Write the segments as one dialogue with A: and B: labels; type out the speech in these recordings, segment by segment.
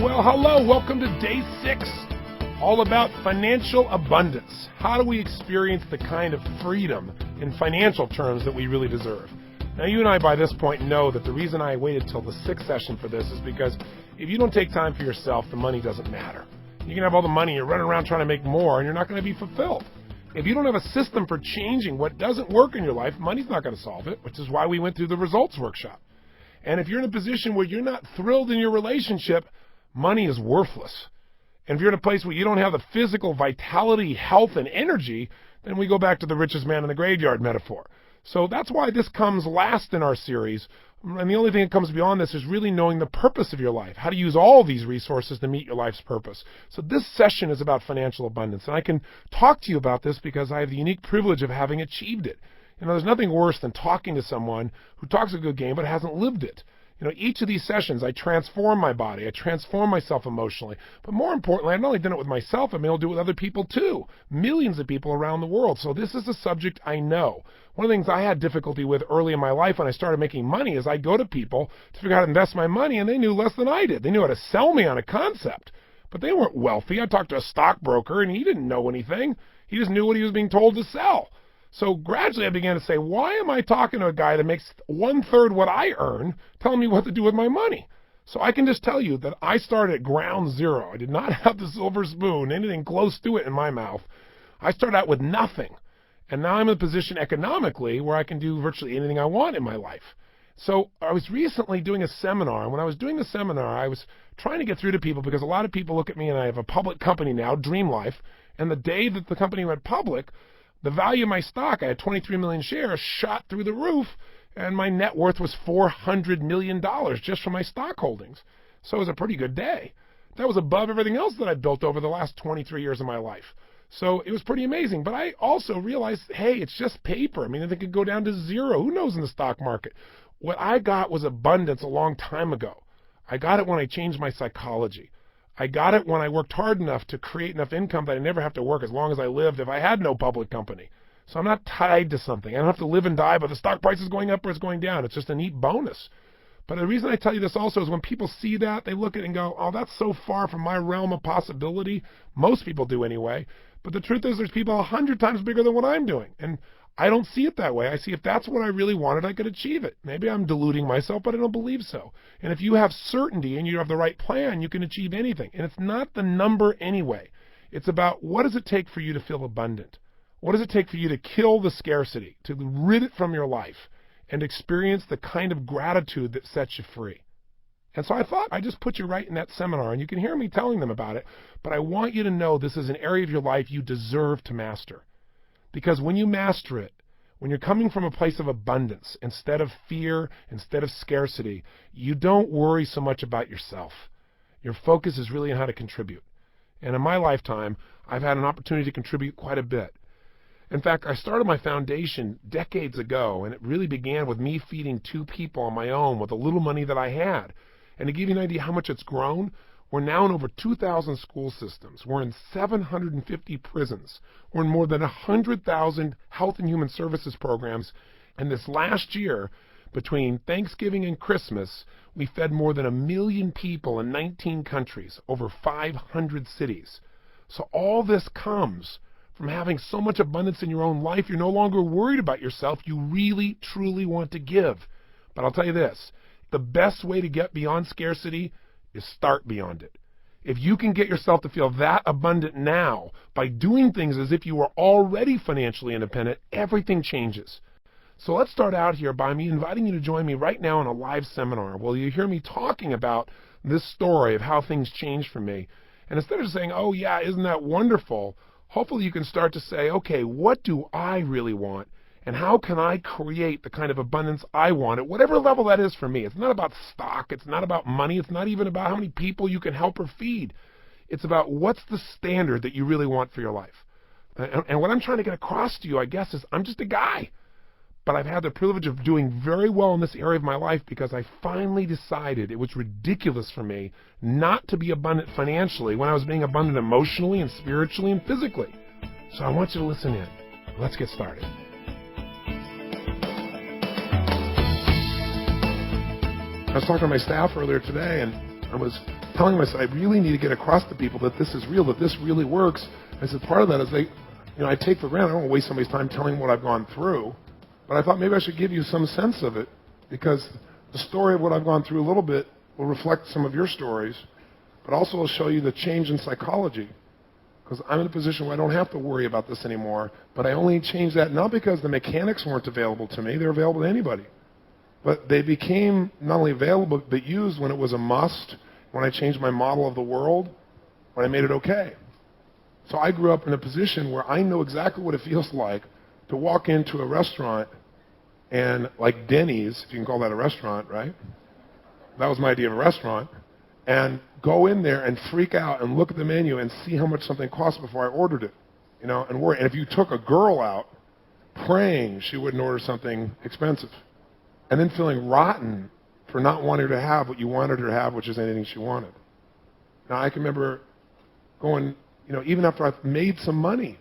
A: Well, hello, welcome to day 6, all about financial abundance. How do we experience the kind of freedom in financial terms that we really deserve? Now, you and I, by this point, know that the reason I waited till the 6th session for this is because if you don't take time for yourself, the money doesn't matter. You can have all the money, you're running around trying to make more, and you're not going to be fulfilled. If you don't have a system for changing what doesn't work in your life, money's not going to solve it, which is why we went through the results workshop. And if you're in a position where you're not thrilled in your relationship, money is worthless. And if you're in a place where you don't have the physical vitality, health, and energy, then we go back to the richest man in the graveyard metaphor. So that's why this comes last in our series. And the only thing that comes beyond this is really knowing the purpose of your life, how to use all these resources to meet your life's purpose. So this session is about financial abundance. And I can talk to you about this because I have the unique privilege of having achieved it. You know, there's nothing worse than talking to someone who talks a good game but hasn't lived it. You know, each of these sessions, I transform my body, I transform myself emotionally. But more importantly, I've not only done it with myself, I'm able to do it with other people too. Millions of people around the world. So this is a subject I know. One of the things I had difficulty with early in my life when I started making money is I'd go to people to figure out how to invest my money, and they knew less than I did. They knew how to sell me on a concept, but they weren't wealthy. I talked to a stockbroker, and he didn't know anything. He just knew what he was being told to sell. So gradually I began to say, why am I talking to a guy that makes 1/3 what I earn, telling me what to do with my money? So I can just tell you that I started at ground zero. I did not have the silver spoon, anything close to it in my mouth. I started out with nothing. And now I'm in a position economically where I can do virtually anything I want in my life. So I was recently doing a seminar, and when I was doing the seminar, I was trying to get through to people because a lot of people look at me, and I have a public company now, Dream Life, and the day that the company went public, the value of my stock, I had 23 million shares, shot through the roof, and my net worth was $400 million just from my stock holdings. So it was a pretty good day. That was above everything else that I'd built over the last 23 years of my life. So it was pretty amazing. But I also realized, hey, it's just paper. I mean, it could go down to zero. Who knows in the stock market? What I got was abundance a long time ago. I got it when I changed my psychology. I got it when I worked hard enough to create enough income that I never have to work as long as I lived if I had no public company. So I'm not tied to something. I don't have to live and die, but the stock price is going up or it's going down. It's just a neat bonus. But the reason I tell you this also is when people see that, they look at it and go, oh, that's so far from my realm of possibility. Most people do anyway. But the truth is there's people 100 times bigger than what I'm doing. And I don't see it that way. I see if that's what I really wanted, I could achieve it. Maybe I'm deluding myself, but I don't believe so. And if you have certainty and you have the right plan, you can achieve anything. And it's not the number anyway. It's about what does it take for you to feel abundant? What does it take for you to kill the scarcity, to rid it from your life, and experience the kind of gratitude that sets you free? And so I thought I'd just put you right in that seminar, and you can hear me telling them about it, but I want you to know this is an area of your life you deserve to master. Because when you master it, when you're coming from a place of abundance, instead of fear, instead of scarcity, you don't worry so much about yourself. Your focus is really on how to contribute. And in my lifetime, I've had an opportunity to contribute quite a bit. In fact, I started my foundation decades ago, and it really began with me feeding 2 people on my own with the little money that I had. And to give you an idea how much it's grown, we're now in over 2,000 school systems. We're in 750 prisons. We're in more than 100,000 health and human services programs. And this last year, between Thanksgiving and Christmas, we fed more than 1 million people in 19 countries, over 500 cities. So all this comes from having so much abundance in your own life. You're no longer worried about yourself. You really, truly want to give. But I'll tell you this, the best way to get beyond scarcity is start beyond it. If you can get yourself to feel that abundant now by doing things as if you were already financially independent, everything changes. So let's start out here by me inviting you to join me right now in a live seminar where you hear me talking about this story of how things changed for me. And instead of saying, oh yeah, isn't that wonderful, hopefully you can start to say, okay, what do I really want? And how can I create the kind of abundance I want at whatever level that is for me? It's not about stock. It's not about money. It's not even about how many people you can help or feed. It's about what's the standard that you really want for your life. And what I'm trying to get across to you, I guess, is I'm just a guy. But I've had the privilege of doing very well in this area of my life because I finally decided it was ridiculous for me not to be abundant financially when I was being abundant emotionally and spiritually and physically. So I want you to listen in. Let's get started. I was talking to my staff earlier today, and I was telling myself, I really need to get across to people that this is real, that this really works. I said, part of that is I take for granted, I don't want to waste somebody's time telling them what I've gone through, but I thought maybe I should give you some sense of it, because the story of what I've gone through a little bit will reflect some of your stories, but also will show you the change in psychology. Because I'm in a position where I don't have to worry about this anymore, but I only changed that not because the mechanics weren't available to me, they're available to anybody. But they became not only available, but used when it was a must, when I changed my model of the world, when I made it okay. So I grew up in a position where I know exactly what it feels like to walk into a restaurant and, like Denny's, if you can call that a restaurant, right? That was my idea of a restaurant. And go in there and freak out and look at the menu and see how much something cost before I ordered it, and worry. And if you took a girl out, praying she wouldn't order something expensive, and then feeling rotten for not wanting her to have what you wanted her to have, which is anything she wanted. Now, I can remember going, even after I've made some money,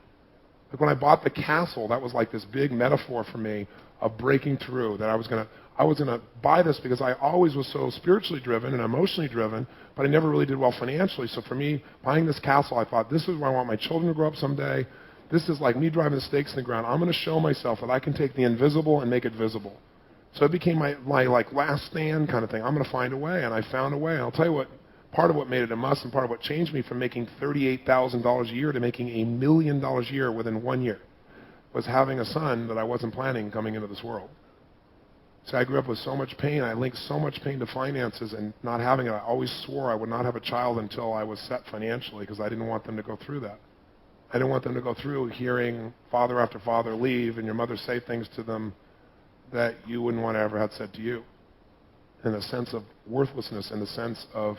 A: like when I bought the castle, that was like this big metaphor for me of breaking through, that I was going to buy this because I always was so spiritually driven and emotionally driven, but I never really did well financially. So for me, buying this castle, I thought, this is where I want my children to grow up someday. This is like me driving the stakes in the ground. I'm going to show myself that I can take the invisible and make it visible. So it became my like last stand kind of thing. I'm going to find a way, and I found a way. And I'll tell you what, part of what made it a must and part of what changed me from making $38,000 a year to making $1 million a year within 1 year was having a son that I wasn't planning coming into this world. So I grew up with so much pain. I linked so much pain to finances and not having it. I always swore I would not have a child until I was set financially because I didn't want them to go through that. I didn't want them to go through hearing father after father leave and your mother say things to them that you wouldn't want to ever have said to you. In a sense of worthlessness, in the sense of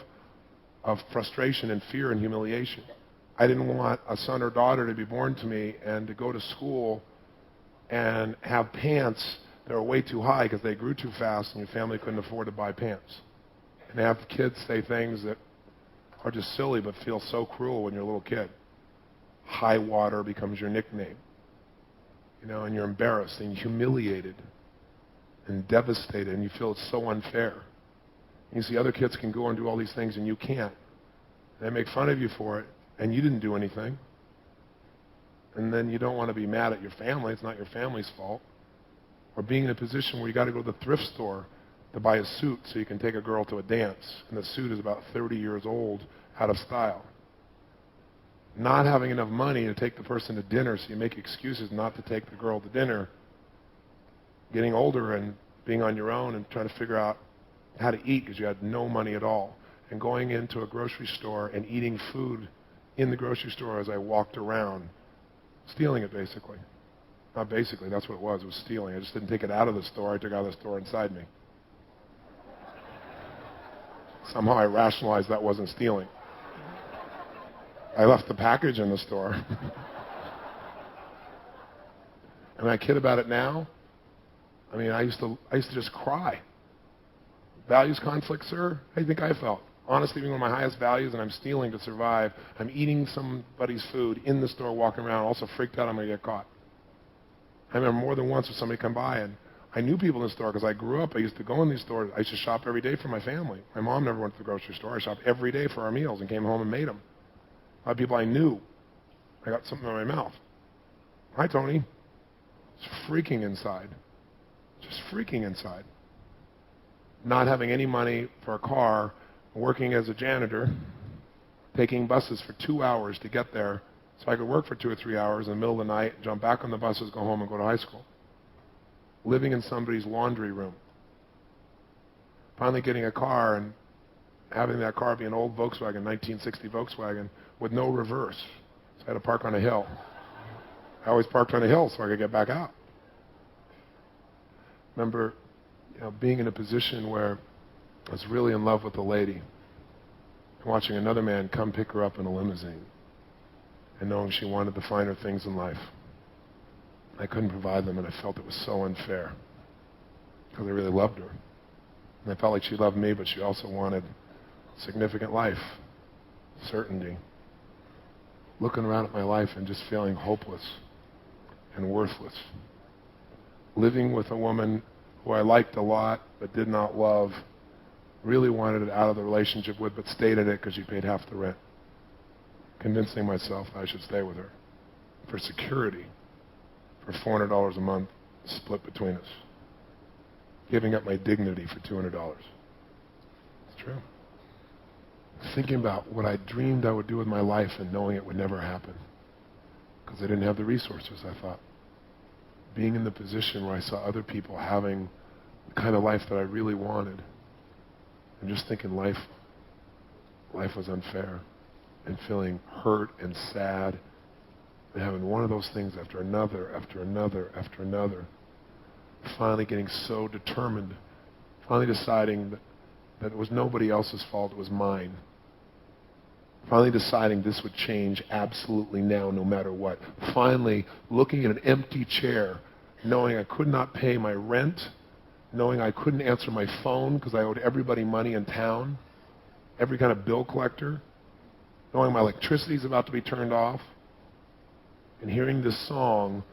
A: frustration and fear and humiliation. I didn't want a son or daughter to be born to me and to go to school and have pants that were way too high because they grew too fast and your family couldn't afford to buy pants. And have kids say things that are just silly but feel so cruel when you're a little kid. High water becomes your nickname. And you're embarrassed and humiliated and devastated and you feel it's so unfair. And you see other kids can go and do all these things and you can't. And they make fun of you for it and you didn't do anything. And then you don't want to be mad at your family. It's not your family's fault. Or being in a position where you got to go to the thrift store to buy a suit so you can take a girl to a dance. And the suit is about 30 years old, out of style. Not having enough money to take the person to dinner, so you make excuses not to take the girl to dinner. Getting older and being on your own and trying to figure out how to eat because you had no money at all. And going into a grocery store and eating food in the grocery store as I walked around. Stealing it, basically. Not basically, that's what it was. It was stealing. I just didn't take it out of the store. I took it out of the store inside me. Somehow I rationalized that wasn't stealing. I left the package in the store. And I kid about it now. I mean, I used to just cry. Values conflict, sir? How do you think I felt? Honestly, being one of my highest values and I'm stealing to survive, I'm eating somebody's food in the store, walking around, also freaked out I'm going to get caught. I remember more than once when somebody come by and I knew people in the store because I grew up. I used to go in these stores. I used to shop every day for my family. My mom never went to the grocery store. I shopped every day for our meals and came home and made them. A lot of people I knew. I got something in my mouth. Hi, Tony. It's freaking inside. Just freaking inside. Not having any money for a car, working as a janitor, taking buses for 2 hours to get there so I could work for 2 or 3 hours in the middle of the night, jump back on the buses, go home and go to high school. Living in somebody's laundry room. Finally getting a car and having that car be an old Volkswagen, 1960 Volkswagen, with no reverse. So I had to park on a hill. I always parked on a hill so I could get back out. Remember, being in a position where I was really in love with a lady and watching another man come pick her up in a limousine and knowing she wanted the finer things in life. I couldn't provide them and I felt it was so unfair because I really loved her. And I felt like she loved me, but she also wanted significant life, certainty. Looking around at my life and just feeling hopeless and worthless. Living with a woman who I liked a lot but did not love really wanted it out of the relationship with, but stayed in it because she paid half the rent. Convincing myself I should stay with her for security, for $400 a month split between us. Giving up my dignity for $200. It's true. Thinking about what I dreamed I would do with my life and knowing it would never happen. Because I didn't have the resources, I thought. Being in the position where I saw other people having the kind of life that I really wanted. And just thinking life was unfair. And feeling hurt and sad. And having one of those things after another, after another, after another. Finally getting so determined. Finally deciding that it was nobody else's fault, it was mine. Finally deciding this would change absolutely now, no matter what. Finally looking at an empty chair, knowing I could not pay my rent, knowing I couldn't answer my phone because I owed everybody money in town, every kind of bill collector, knowing my electricity is about to be turned off, and hearing this song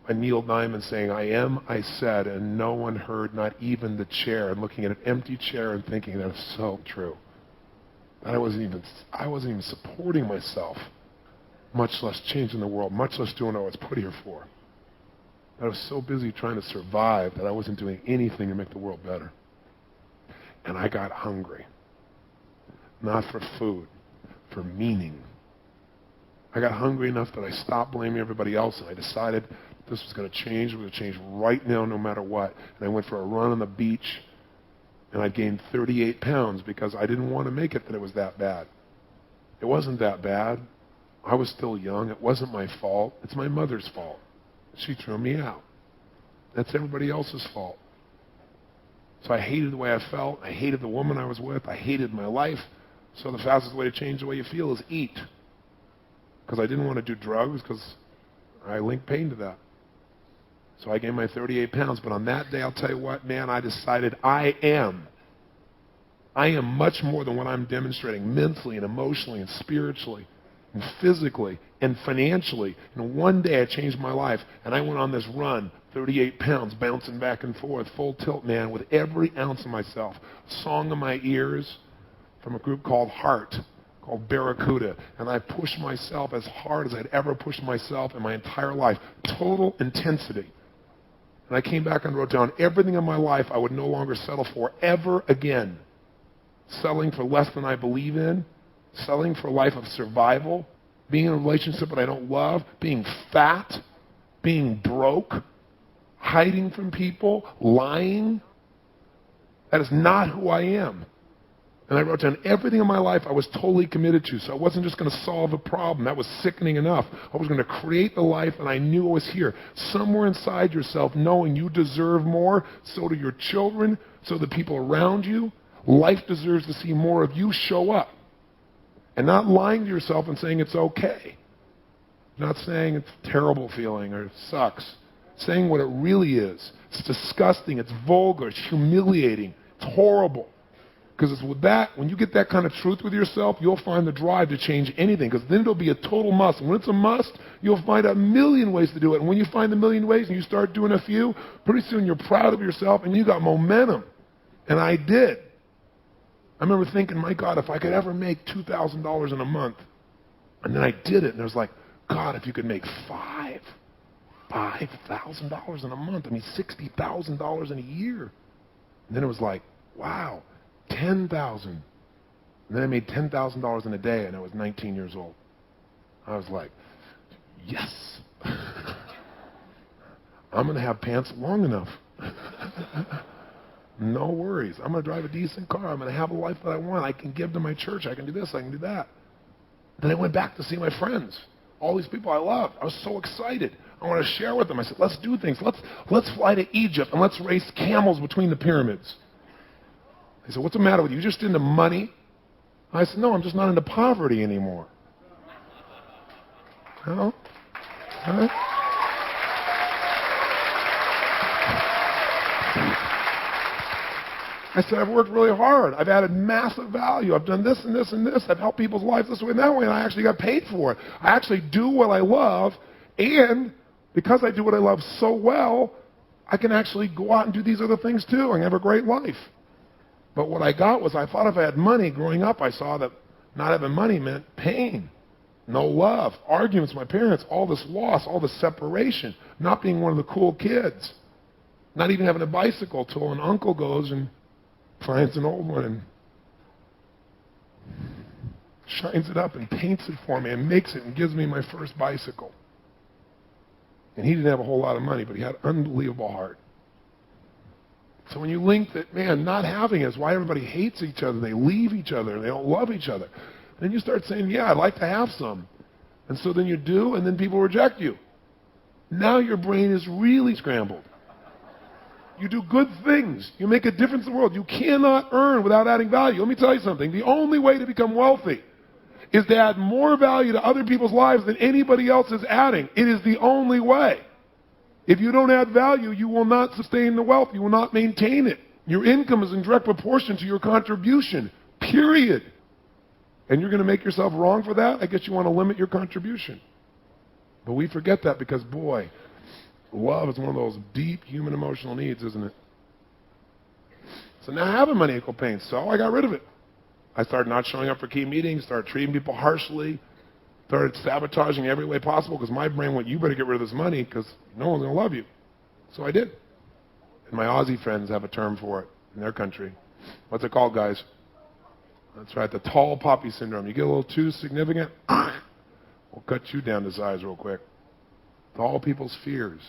A: by Neil Diamond saying, I am, I said, and no one heard, not even the chair, and looking at an empty chair and thinking that's so true. That I wasn't even supporting myself, much less changing the world, much less doing what I was put here for. I was so busy trying to survive that I wasn't doing anything to make the world better. And I got hungry. Not for food, for meaning. I got hungry enough that I stopped blaming everybody else, and I decided this was going to change. It was going to change right now, no matter what. And I went for a run on the beach, and I gained 38 pounds because I didn't want to make it that it was that bad. It wasn't that bad. I was still young. It wasn't my fault. It's my mother's fault. She threw me out. That's everybody else's fault. So I hated the way I felt. I hated the woman I was with. I hated my life. So the fastest way to change the way you feel is eat. Because I didn't want to do drugs because I linked pain to that. So I gained my 38 pounds. But on that day, I'll tell you what, man, I decided I am much more than what I'm demonstrating mentally and emotionally and spiritually and physically and financially. And one day I changed my life, and I went on this run, 38 pounds, bouncing back and forth, full tilt, man, with every ounce of myself. A song in my ears from a group called Heart, called Barracuda. And I pushed myself as hard as I'd ever pushed myself in my entire life. Total intensity. And I came back and wrote down everything in my life I would no longer settle for ever again. Settling for less than I believe in, settling for a life of survival, being in a relationship that I don't love, being fat, being broke, hiding from people, lying. That is not who I am. And I wrote down everything in my life I was totally committed to. So I wasn't just going to solve a problem. That was sickening enough. I was going to create the life, and I knew it was here. Somewhere inside yourself, knowing you deserve more, so do your children, so do the people around you. Life deserves to see more of you show up. And not lying to yourself and saying it's okay. Not saying it's a terrible feeling or it sucks. Saying what it really is. It's disgusting. It's vulgar. It's humiliating. It's horrible. Because it's with that, when you get that kind of truth with yourself, you'll find the drive to change anything. Because then it'll be a total must. And when it's a must, you'll find a million ways to do it. And when you find a million ways and you start doing a few, pretty soon you're proud of yourself and you got momentum. And I did. I remember thinking, my God, if I could ever make $2,000 in a month. And then I did it. And I was like, God, if you could make $5,000 in a month. I mean, $60,000 in a year. And then it was like, wow. 10,000. And then I made $10,000 in a day, and I was 19 years old. I was like, yes. I'm going to have pants long enough. No worries. I'm going to drive a decent car. I'm going to have a life that I want. I can give to my church. I can do this. I can do that. Then I went back to see my friends, all these people I loved. I was so excited. I want to share with them. I said, let's do things. Let's fly to Egypt, and let's race camels between the pyramids. He said, what's the matter with you? You just into money? I said, no, I'm just not into poverty anymore. No? Huh? I said, I've worked really hard. I've added massive value. I've done this and this and this. I've helped people's lives this way and that way, and I actually got paid for it. I actually do what I love, and because I do what I love so well, I can actually go out and do these other things too and have a great life. But what I got was, I thought if I had money growing up, I saw that not having money meant pain, no love, arguments with my parents, all this loss, all this separation, not being one of the cool kids, not even having a bicycle till an uncle goes and finds an old one and shines it up and paints it for me and makes it and gives me my first bicycle. And he didn't have a whole lot of money, but he had an unbelievable heart. So when you link that, man, not having is why everybody hates each other, they leave each other, they don't love each other. Then you start saying, yeah, I'd like to have some. And so then you do, and then people reject you. Now your brain is really scrambled. You do good things. You make a difference in the world. You cannot earn without adding value. Let me tell you something. The only way to become wealthy is to add more value to other people's lives than anybody else is adding. It is the only way. If you don't add value, you will not sustain the wealth. You will not maintain it. Your income is in direct proportion to your contribution, period. And you're going to make yourself wrong for that? I guess you want to limit your contribution. But we forget that because, boy, love is one of those deep human emotional needs, isn't it? So now having money equal pain, so I got rid of it. I started not showing up for key meetings, started treating people harshly, started sabotaging every way possible because my brain went, you better get rid of this money because no one's going to love you. So I did. And my Aussie friends have a term for it in their country. What's it called, guys? That's right, the tall poppy syndrome. You get a little too significant, we'll cut you down to size real quick. All people's fears.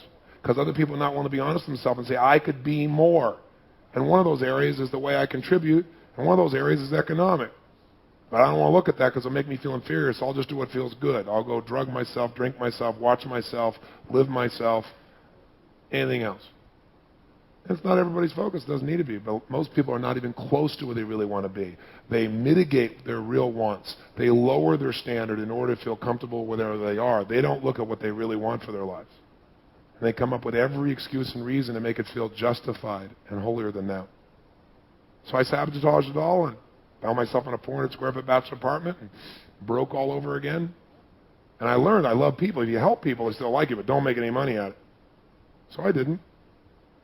A: Because other people not want to be honest with themselves and say, I could be more. And one of those areas is the way I contribute, and one of those areas is economic. But I don't want to look at that because it'll make me feel inferior, so I'll just do what feels good. I'll go drug myself, drink myself, watch myself, live myself, anything else. It's not everybody's focus. It doesn't need to be. But most people are not even close to where they really want to be. They mitigate their real wants. They lower their standard in order to feel comfortable wherever they are. They don't look at what they really want for their lives. And they come up with every excuse and reason to make it feel justified and holier than thou. So I sabotaged it all and found myself in a 400 square foot bachelor apartment and broke all over again. And I learned I love people. If you help people, they still like you, but don't make any money at it. So I didn't.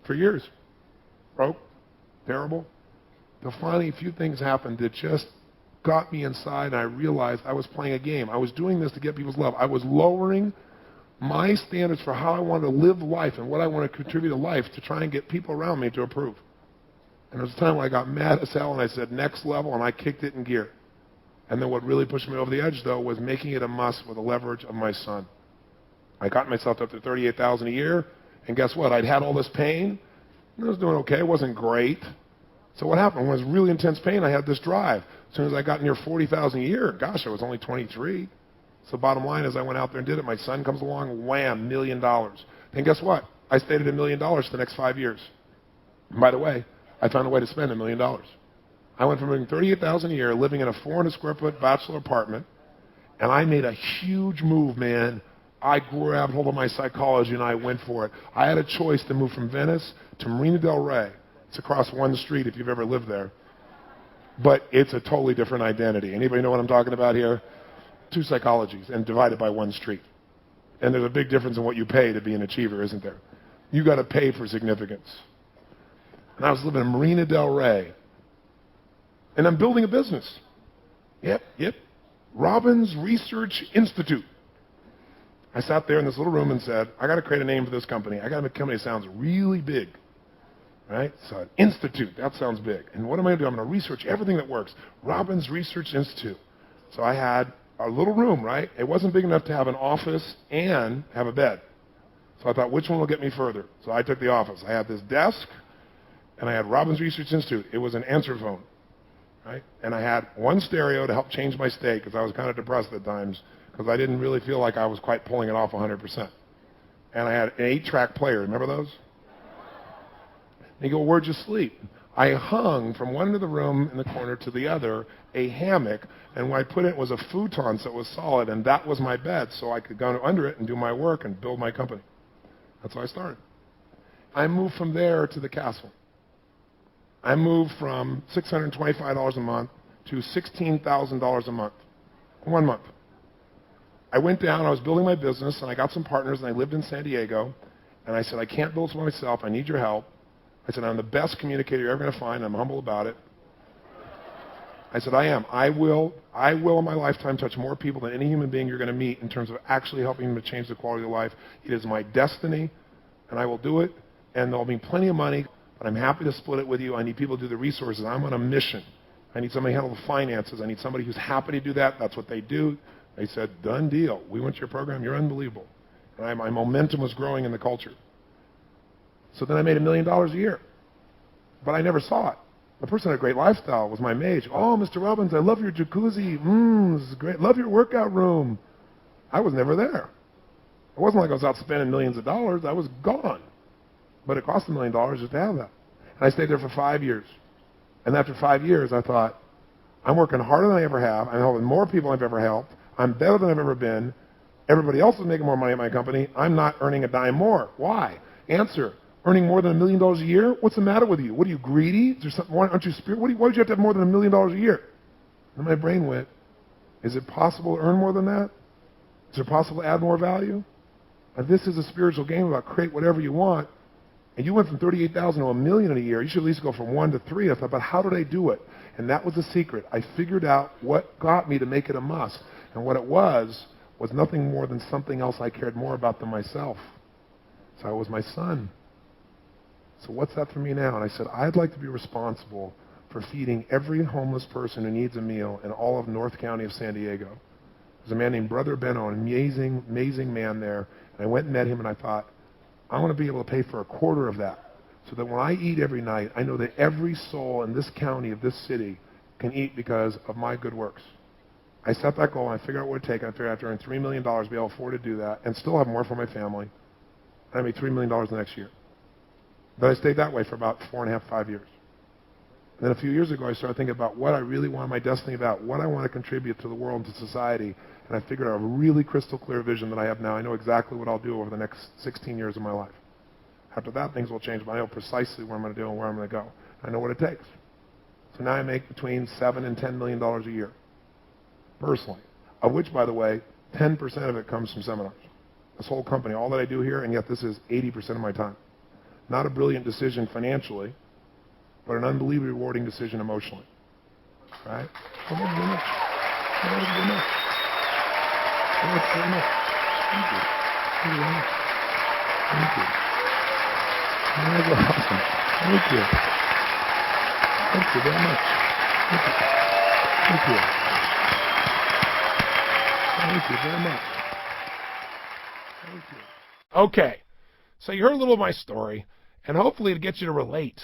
A: For years. Broke. Terrible. Till finally a few things happened that just got me inside, and I realized I was playing a game. I was doing this to get people's love. I was lowering my standards for how I wanted to live life and what I want to contribute to life to try and get people around me to approve. And there was a time when I got mad as hell and I said, next level, and I kicked it in gear. And then what really pushed me over the edge, though, was making it a must with the leverage of my son. I got myself up to $38,000 a year. And guess what? I'd had all this pain. I was doing okay. It wasn't great. So what happened? When it was really intense pain, I had this drive. As soon as I got near $40,000 a year, gosh, I was only 23. So bottom line is I went out there and did it. My son comes along, wham, $1 million. Then guess what? I stayed at $1 million for the next 5 years. And by the way, I found a way to spend $1 million. I went from making $38,000 a year, living in a 400 square foot bachelor apartment, and I made a huge move, man. I grabbed hold of my psychology and I went for it. I had a choice to move from Venice to Marina del Rey. It's across one street if you've ever lived there. But it's a totally different identity. Anybody know what I'm talking about here? 2 psychologies and divided by 1 street. And there's a big difference in what you pay to be an achiever, isn't there? You got to pay for significance. And I was living in Marina del Rey. And I'm building a business. Yep. Robbins Research Institute. I sat there in this little room and said, I got to create a name for this company. I got to make a company that sounds really big. Right? So an institute, that sounds big. And what am I going to do? I'm going to research everything that works. Robbins Research Institute. So I had a little room, right? It wasn't big enough to have an office and have a bed. So I thought, which one will get me further? So I took the office. I had this desk, and I had Robbins Research Institute. It was an answer phone, right? And I had 1 stereo to help change my state because I was kind of depressed at times because I didn't really feel like I was quite pulling it off 100%. And I had an 8-track player. Remember those? And you go, where'd you sleep? I hung from one end of the room in the corner to the other a hammock, and what I put in was a futon so it was solid, and that was my bed, so I could go under it and do my work and build my company. That's how I started. I moved from there to the castle. I moved from $625 a month to $16,000 a month. 1 month. I went down, I was building my business, and I got some partners, and I lived in San Diego, and I said, I can't build this by myself, I need your help. I said, I'm the best communicator you're ever going to find, I'm humble about it. I said, I am. I will in my lifetime touch more people than any human being you're going to meet in terms of actually helping them to change the quality of their life. It is my destiny, and I will do it, and there'll be plenty of money, but I'm happy to split it with you. I need people to do the resources. I'm on a mission. I need somebody to handle the finances. I need somebody who's happy to do that. That's what they do. They said, done deal. We went to your program. You're unbelievable. And my momentum was growing in the culture. So then I made $1 million a year, but I never saw it. The person had a great lifestyle, was my mage. Oh, Mr. Robbins, I love your jacuzzi. This is great. Love your workout room. I was never there. It wasn't like I was out spending millions of dollars. I was gone. But it cost $1 million just to have that. And I stayed there for 5 years. And after 5 years, I thought, I'm working harder than I ever have. I'm helping more people than I've ever helped. I'm better than I've ever been. Everybody else is making more money at my company. I'm not earning a dime more. Why? Answer. Earning more than $1 million a year? What's the matter with you? What are you, greedy? Is there something? Aren't you spiritual? Why would you have to have more than $1 million a year? And my brain went, is it possible to earn more than that? Is it possible to add more value? And this is a spiritual game about create whatever you want. And you went from 38,000 to $1 million in a year. You should at least go from 1 to 3. I thought, but how did I do it? And that was the secret. I figured out what got me to make it a must. And what it was nothing more than something else I cared more about than myself. So it was my son. So what's that for me now? And I said, I'd like to be responsible for feeding every homeless person who needs a meal in all of North County of San Diego. There's a man named Brother Benno, an amazing, amazing man there. And I went and met him, and I thought, I want to be able to pay for a quarter of that, so that when I eat every night, I know that every soul in this county of this city can eat because of my good works. I set that goal, and I figured out what it would take. I figured out to earn $3 million, be able to afford to do that, and still have more for my family. And I made $3 million the next year. But I stayed that way for about 4.5, 5 years. And then a few years ago, I started thinking about what I really want my destiny about, what I want to contribute to the world and to society. And I figured out a really crystal clear vision that I have now. I know exactly what I'll do over the next 16 years of my life. After that, things will change, but I know precisely what I'm going to do and where I'm going to go. I know what it takes. So now I make between $7 and $10 million a year, personally, of which, by the way, 10% of it comes from seminars. This whole company, all that I do here, and yet this is 80% of my time. Not a brilliant decision financially, but an unbelievably rewarding decision emotionally. Right? Thank you very much. Thank you very much. Thank you very much. Thank you. Thank you very much. Thank you. That was awesome. Thank you. Thank you very much. Thank you. Thank you. Thank you very much. Thank you. Okay. So you heard a little of my story, and hopefully it gets you to relate.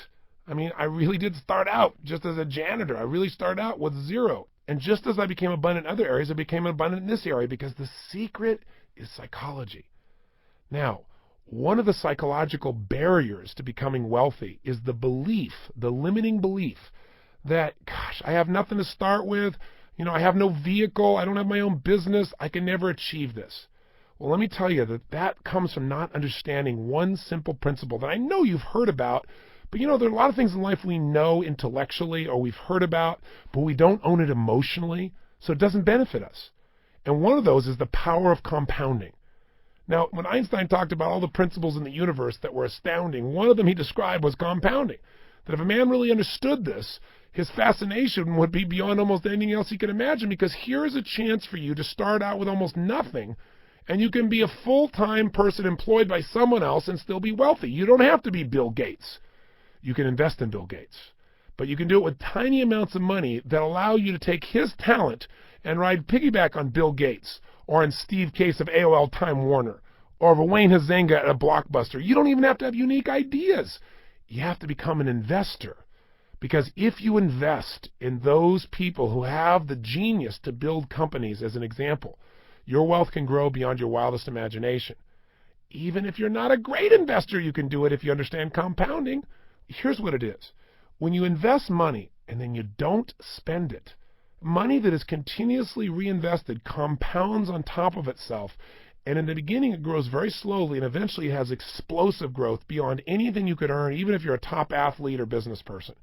A: I mean, I really did start out just as a janitor. I really started out with zero. And just as I became abundant in other areas, I became abundant in this area, because the secret is psychology. Now, one of the psychological barriers to becoming wealthy is the belief, the limiting belief that, gosh, I have nothing to start with. You know, I have no vehicle. I don't have my own business. I can never achieve this. Well, let me tell you that comes from not understanding one simple principle that I know you've heard about. But, you know, there are a lot of things in life we know intellectually or we've heard about, but we don't own it emotionally, so it doesn't benefit us. And one of those is the power of compounding. Now, when Einstein talked about all the principles in the universe that were astounding, one of them he described was compounding. That if a man really understood this, his fascination would be beyond almost anything else he could imagine, because here is a chance for you to start out with almost nothing, and you can be a full-time person employed by someone else and still be wealthy. You don't have to be Bill Gates. You can invest in Bill Gates. But you can do it with tiny amounts of money that allow you to take his talent and ride piggyback on Bill Gates, or on Steve Case of AOL Time Warner, or of Wayne Huizenga at a Blockbuster. You don't even have to have unique ideas. You have to become an investor. Because if you invest in those people who have the genius to build companies, as an example, your wealth can grow beyond your wildest imagination. Even if you're not a great investor, you can do it if you understand compounding. Here's what it is. When you invest money and then you don't spend it, money that is continuously reinvested compounds on top of itself. And in the beginning, it grows very slowly, and eventually it has explosive growth beyond anything you could earn, even if you're a top athlete or business person.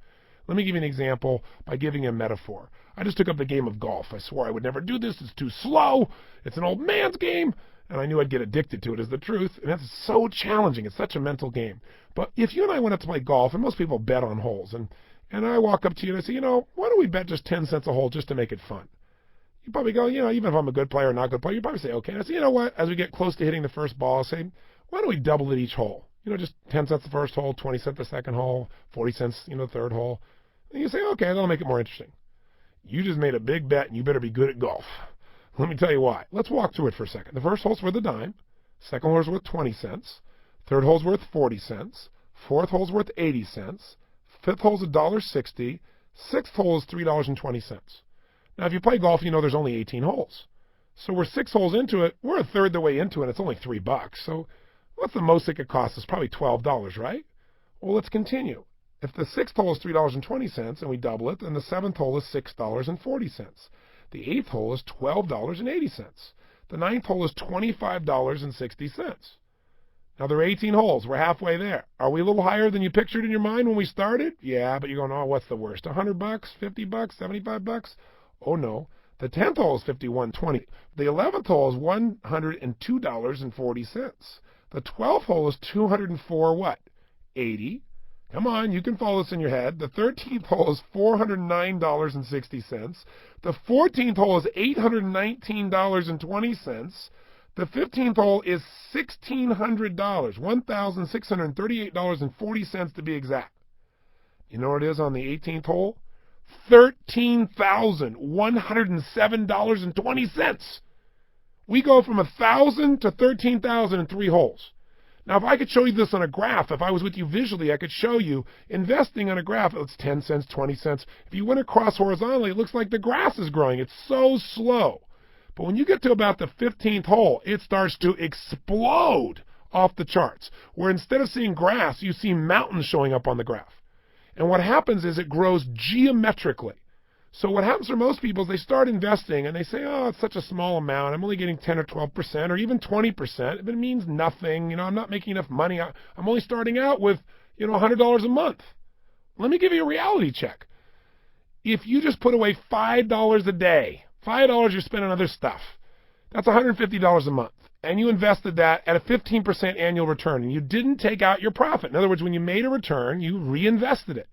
A: Let me give you an example by giving you a metaphor. I just took up the game of golf. I swore I would never do this. It's too slow. It's an old man's game. And I knew I'd get addicted to it, is the truth. And that's so challenging. It's such a mental game. But if you and I went out to play golf, and most people bet on holes, and And I walk up to you and I say, why don't we bet just 10 cents a hole just to make it fun? You probably go, even if I'm a good player or not a good player, you probably say, okay. And I say, you know what? As we get close to hitting the first ball, I'll say, why don't we double it each hole? Just 10 cents the first hole, 20 cents the second hole, 40 cents, the third hole. And you say, okay, that'll make it more interesting. You just made a big bet, and you better be good at golf. Let me tell you why. Let's walk through it for a second. The first hole's worth a dime. Second hole's worth 20 cents. Third hole's worth 40 cents. Fourth hole's worth 80 cents. Fifth hole's $1.60. Sixth hole is $3.20. Now, if you play golf, there's only 18 holes. So we're 6 holes into it. We're a third the way into it. It's only $3. So what's the most it could cost us? Probably $12, right? Well, let's continue. If the sixth hole is $3.20 and we double it, then the seventh hole is $6.40. The eighth hole is $12.80. The ninth hole is $25.60. Now, there are 18 holes. We're halfway there. Are we a little higher than you pictured in your mind when we started? Yeah, but you're going, oh, what's the worst? $100, $50, $75? Oh, no. The 10th hole is $51.20. The 11th hole is $102.40. The 12th hole is $204 what? $80. Come on, you can follow this in your head. The 13th hole is $409.60. The 14th hole is $819.20. The 15th hole is $1,600, $1,638.40 to be exact. You know what it is on the 18th hole? $13,107.20. We go from 1,000 to 13,000 in 3 holes. Now, if I could show you this on a graph, if I was with you visually, I could show you investing on a graph. It's 10 cents, 20 cents. If you went across horizontally, it looks like the grass is growing. It's so slow. But when you get to about the 15th hole, it starts to explode off the charts, where instead of seeing grass, you see mountains showing up on the graph. And what happens is it grows geometrically. So what happens for most people is they start investing and they say, oh, it's such a small amount. I'm only getting 10 or 12% or even 20%. But it means nothing. I'm not making enough money. I'm only starting out with, $100 a month. Let me give you a reality check. If you just put away $5 a day, $5 you spend on other stuff, that's $150 a month. And you invested that at a 15% annual return. And you didn't take out your profit. In other words, when you made a return, you reinvested it.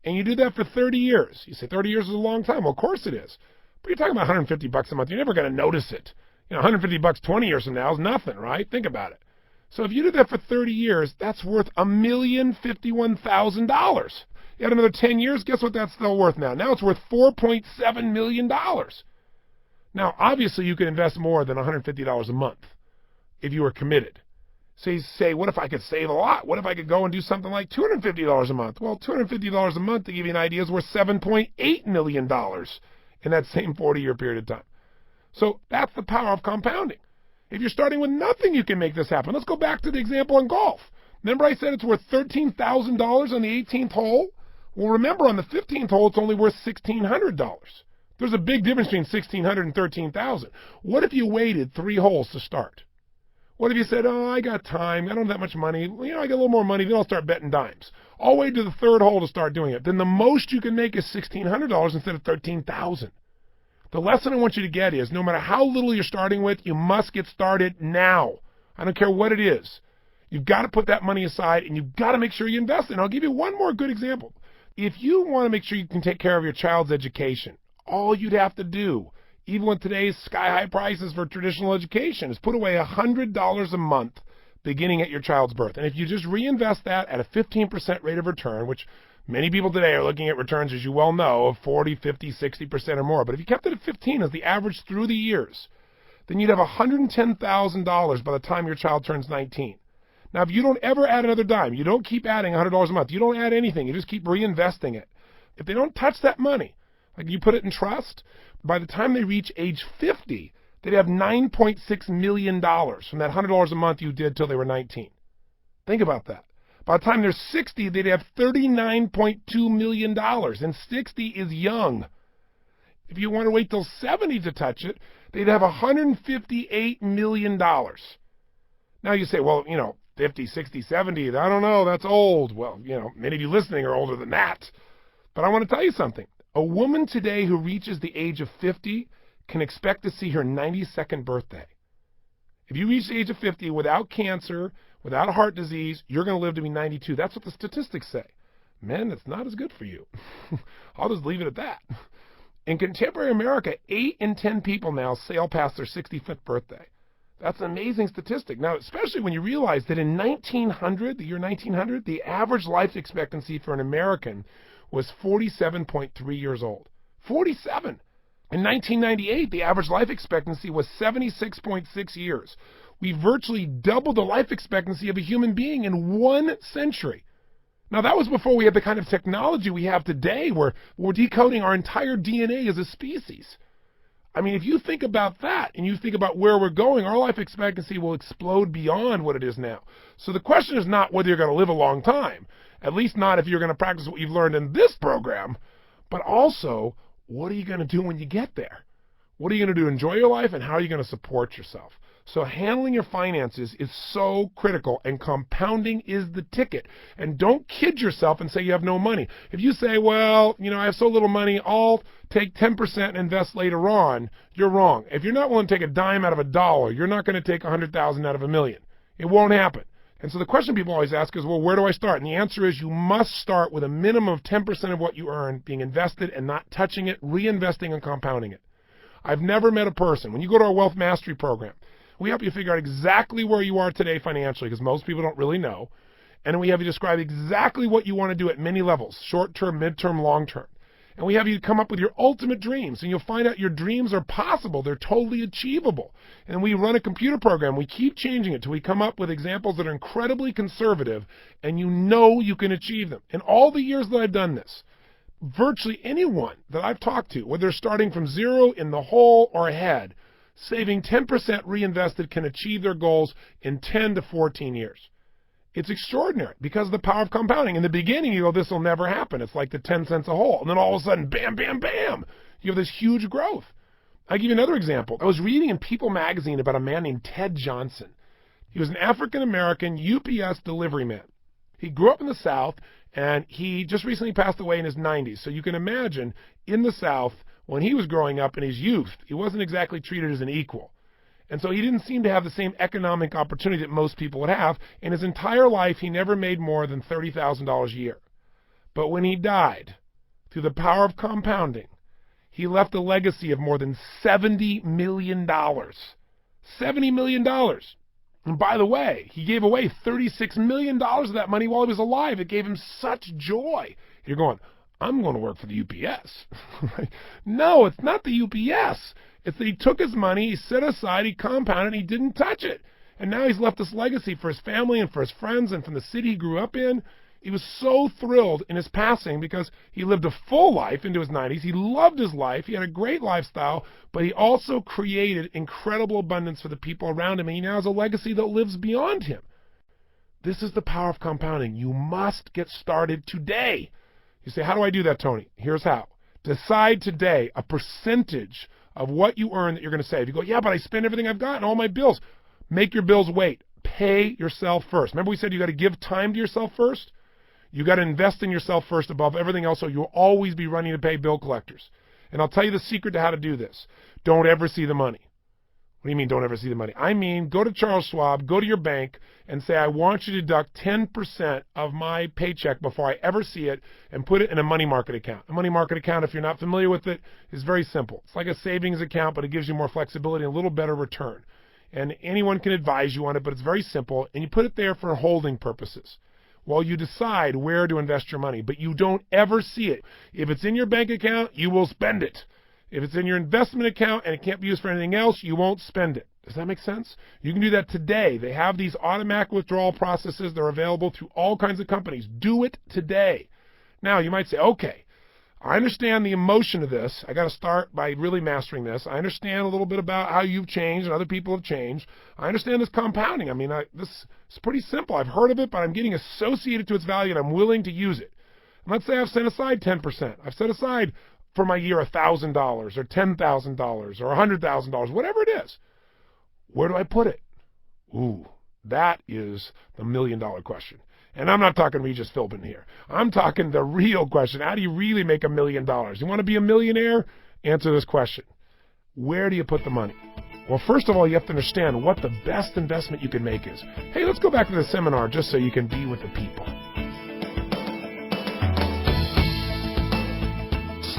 A: And you do that for 30 years. You say 30 years is a long time. Well, of course it is. But you're talking about $150 a month. You're never going to notice it. $150 20 years from now is nothing, right? Think about it. So if you do that for 30 years, that's worth $1,051,000. You had another 10 years, guess what that's still worth now? Now it's worth $4.7 million. Now, obviously, you could invest more than $150 a month if you were committed. So you say, what if I could save a lot? What if I could go and do something like $250 a month? Well, $250 a month, to give you an idea, is worth $7.8 million in that same 40-year period of time. So that's the power of compounding. If you're starting with nothing, you can make this happen. Let's go back to the example in golf. Remember I said it's worth $13,000 on the 18th hole? Well, remember on the 15th hole, it's only worth $1,600. There's a big difference between $1,600 and $13,000. What if you waited 3 holes to start? What if you said, oh, I got time, I don't have that much money, I get a little more money, then I'll start betting dimes. I'll wait to the 3rd hole to start doing it. Then the most you can make is $1,600 instead of $13,000. The lesson I want you to get is, no matter how little you're starting with, you must get started now. I don't care what it is. You've got to put that money aside, and you've got to make sure you invest in it. I'll give you one more good example. If you want to make sure you can take care of your child's education, all you'd have to do, even with today's sky-high prices for traditional education, is put away $100 a month beginning at your child's birth. And if you just reinvest that at a 15% rate of return, which many people today are looking at returns, as you well know, of 40, 50, 60% or more. But if you kept it at 15 as the average through the years, then you'd have $110,000 by the time your child turns 19. Now, if you don't ever add another dime, you don't keep adding $100 a month, you don't add anything, you just keep reinvesting it. If they don't touch that money, like you put it in trust, by the time they reach age 50, they'd have $9.6 million from that $100 a month you did till they were 19. Think about that. By the time they're 60, they'd have $39.2 million, and 60 is young. If you want to wait till 70 to touch it, they'd have $158 million. Now you say, well, 50, 60, 70, I don't know, that's old. Well, many of you listening are older than that. But I want to tell you something. A woman today who reaches the age of 50 can expect to see her 92nd birthday. If you reach the age of 50 without cancer, without heart disease, you're going to live to be 92. That's what the statistics say. Men, it's not as good for you. I'll just leave it at that. In contemporary America, 8 in 10 people now sail past their 65th birthday. That's an amazing statistic. Now, especially when you realize that in 1900, the year 1900, the average life expectancy for an American was 47.3 years old. 47! In 1998, the average life expectancy was 76.6 years. We virtually doubled the life expectancy of a human being in 1 century. Now, that was before we had the kind of technology we have today where we're decoding our entire DNA as a species. I mean, if you think about that and you think about where we're going, our life expectancy will explode beyond what it is now. So the question is not whether you're going to live a long time, at least not if you're going to practice what you've learned in this program, but also, what are you going to do when you get there? What are you going to do to enjoy your life, and how are you going to support yourself? So handling your finances is so critical, and compounding is the ticket. And don't kid yourself and say you have no money. If you say, well, I have so little money, I'll take 10% and invest later on, you're wrong. If you're not willing to take a dime out of a dollar, you're not going to take 100,000 out of a million. It won't happen. And so the question people always ask is, well, where do I start? And the answer is you must start with a minimum of 10% of what you earn being invested and not touching it, reinvesting and compounding it. I've never met a person, when you go to our Wealth Mastery program, we help you figure out exactly where you are today financially, because most people don't really know. And then we have you describe exactly what you want to do at many levels, short-term, mid-term, long-term. And we have you come up with your ultimate dreams, and you'll find out your dreams are possible. They're totally achievable. And we run a computer program. We keep changing it till we come up with examples that are incredibly conservative, and you know you can achieve them. In all the years that I've done this, virtually anyone that I've talked to, whether they're starting from zero in the hole or ahead, saving 10% reinvested can achieve their goals in 10 to 14 years. It's extraordinary because of the power of compounding. In the beginning, you go, this will never happen. It's like the 10 cents a hole. And then all of a sudden, bam, bam, bam, you have this huge growth. I'll give you another example. I was reading in People magazine about a man named Ted Johnson. He was an African-American UPS delivery man. He grew up in the South, and he just recently passed away in his 90s. So you can imagine, in the South, when he was growing up in his youth, he wasn't exactly treated as an equal. And so he didn't seem to have the same economic opportunity that most people would have. In his entire life, he never made more than $30,000 a year. But when he died, through the power of compounding, he left a legacy of more than $70 million. $70 million. And by the way, he gave away $36 million of that money while he was alive. It gave him such joy. You're going, I'm going to work for the UPS. No, it's not the UPS. It's that he took his money, he set aside, he compounded, and he didn't touch it. And now he's left this legacy for his family and for his friends and from the city he grew up in. He was so thrilled in his passing because he lived a full life into his 90s. He loved his life. He had a great lifestyle, but he also created incredible abundance for the people around him, and he now has a legacy that lives beyond him. This is the power of compounding. You must get started today. You say, how do I do that, Tony? Here's how. Decide today a percentage of what you earn that you're going to save. You go, yeah, but I spend everything I've got and all my bills. Make your bills wait. Pay yourself first. Remember we said you got to give time to yourself first? You got to invest in yourself first above everything else, so you'll always be running to pay bill collectors. And I'll tell you the secret to how to do this. Don't ever see the money. What do you mean don't ever see the money? I mean, go to Charles Schwab, go to your bank, and say, I want you to deduct 10% of my paycheck before I ever see it and put it in a money market account. A money market account, if you're not familiar with it, is very simple. It's like a savings account, but it gives you more flexibility and a little better return. And anyone can advise you on it, but it's very simple, and you put it there for holding purposes while you decide where to invest your money, but you don't ever see it. If it's in your bank account, you will spend it. If it's in your investment account and it can't be used for anything else, you won't spend it. Does that make sense? You can do that today. They have these automatic withdrawal processes. They're available through all kinds of companies. Do it today. Now, you might say, okay, I understand the emotion of this. I got to start by really mastering this. I understand a little bit about how you've changed and other people have changed. I understand this compounding. I mean, this is pretty simple. I've heard of it, but I'm getting associated to its value and I'm willing to use it. And let's say I've set aside 10%. I've set aside for my year $1,000 or $10,000 or $100,000, whatever it is. Where do I put it? Ooh, that is the million-dollar question. And I'm not talking Regis Philbin here. I'm talking the real question. How do you really make $1 million? You want to be a millionaire? Answer this question. Where do you put the money? Well, first of all, you have to understand what the best investment you can make is. Hey, let's go back to the seminar just so you can be with the people.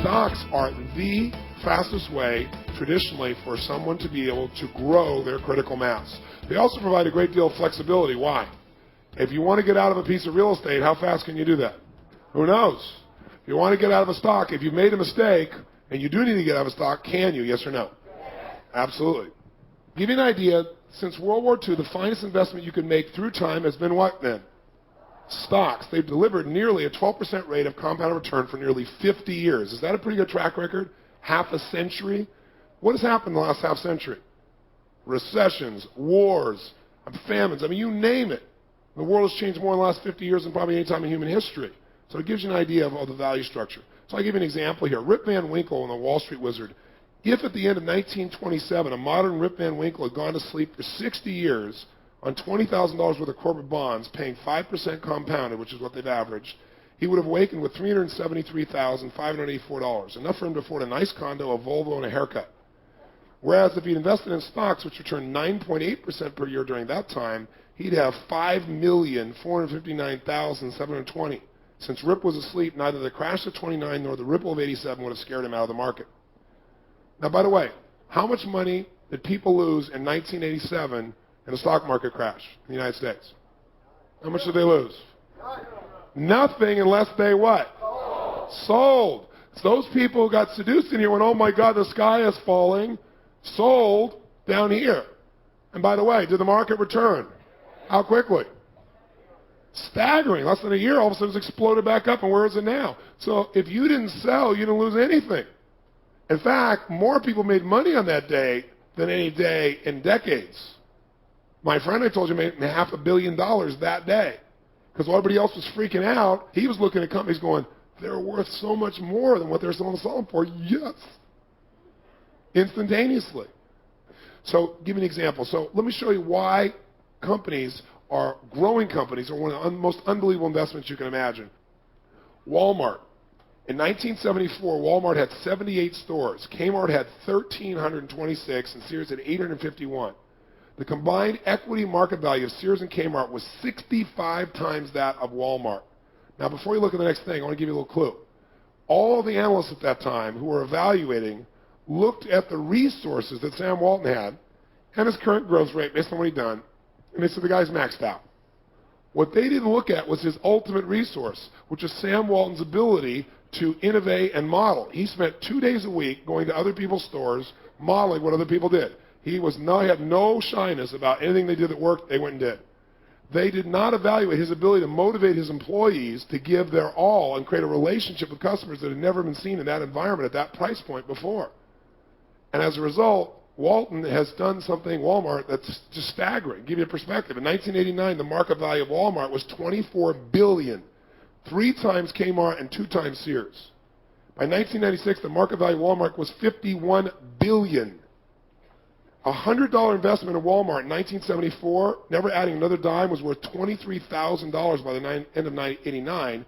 A: Stocks are the fastest way, traditionally, for someone to be able to grow their critical mass. They also provide a great deal of flexibility. Why? If you want to get out of a piece of real estate, how fast can you do that? Who knows? If you want to get out of a stock, if you've made a mistake, and you do need to get out of a stock, can you? Yes or no? Absolutely. Give you an idea, since World War II, the finest investment you can make through time has been what then? Stocks. They've delivered nearly a 12% rate of compounded return for nearly 50 years. Is that a pretty good track record? Half a century? What has happened in the last half century? Recessions, wars, famines, I mean, you name it. The world has changed more in the last 50 years than probably any time in human history. So it gives you an idea of the value structure. So I'll give you an example here. Rip Van Winkle and the Wall Street Wizard. If at the end of 1927 a modern Rip Van Winkle had gone to sleep for 60 years on $20,000 worth of corporate bonds, paying 5% compounded, which is what they've averaged, he would have awakened with $373,584, enough for him to afford a nice condo, a Volvo, and a haircut. Whereas if he'd invested in stocks, which returned 9.8% per year during that time, he'd have $5,459,720. Since Rip was asleep, neither the crash of 29 nor the ripple of 87 would have scared him out of the market. Now, by the way, how much money did people lose in 1987 in the stock market crash in the United States? How much did they lose? Nothing unless they what? Sold. So those people who got seduced in here went, oh my God, the sky is falling, sold down here. And by the way, did the market return? How quickly? Staggering. Less than a year, all of a sudden it's exploded back up, and where is it now? So if you didn't sell, you didn't lose anything. In fact, more people made money on that day than any day in decades. My friend I told you made $500 million that day. Because while everybody else was freaking out, he was looking at companies going, they're worth so much more than what they're selling them for. Yes. Instantaneously. So give me an example. So let me show you why companies are growing companies are one of the most unbelievable investments you can imagine. Walmart. In 1974, Walmart had 78 stores. Kmart had 1,326, and Sears had 851. The combined equity market value of Sears and Kmart was 65 times that of Walmart. Now, before you look at the next thing, I want to give you a little clue. All the analysts at that time who were evaluating looked at the resources that Sam Walton had and his current growth rate based on what he'd done, and they said the guy's maxed out. What they didn't look at was his ultimate resource, which is Sam Walton's ability to innovate and model. He spent 2 days a week going to other people's stores, modeling what other people did. He had no shyness about anything they did that worked, they went and did. They did not evaluate his ability to motivate his employees to give their all and create a relationship with customers that had never been seen in that environment at that price point before. And as a result, Walton has done something, Walmart, that's just staggering. Give you a perspective. In 1989, the market value of Walmart was $24 billion, 3 times Kmart and 2 times Sears. By 1996, the market value of Walmart was $51 billion. A $100 investment in Walmart in 1974, never adding another dime, was worth $23,000 by the end of 1989,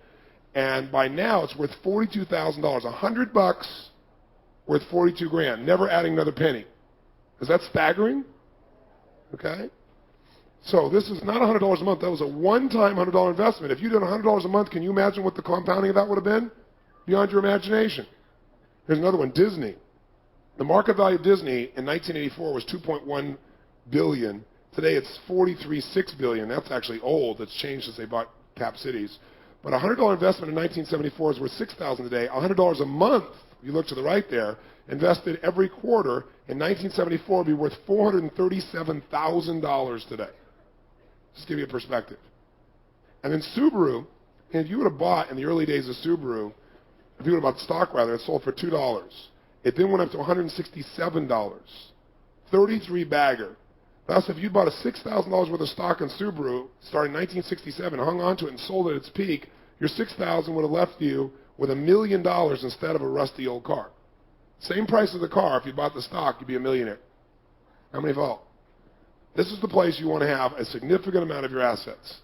A: and by now it's worth $42,000. $100 worth 42 grand, never adding another penny. Is that staggering? Okay. So this is not $100 a month. That was a one-time $100 investment. If you did $100 a month, can you imagine what the compounding of that would have been? Beyond your imagination. Here's another one, Disney. The market value of Disney in 1984 was $2.1 billion. Today it's $43.6 billion. That's actually old. It's changed since they bought Cap Cities. But a $100 investment in 1974 is worth $6,000 today. $100 a month, if you look to the right there, invested every quarter in 1974 would be worth $437,000 today. Just to give you a perspective. And then Subaru, and if you would have bought in the early days of Subaru, if you would have bought stock rather, it sold for $2. It then went up to $167. 33 bagger. Thus, if you bought a $6,000 worth of stock in Subaru, starting in 1967, hung on to it and sold it at its peak, your $6,000 would have left you with $1 million instead of a rusty old car. Same price of the car, if you bought the stock, you'd be a millionaire. How many vote? This is the place you want to have a significant amount of your assets.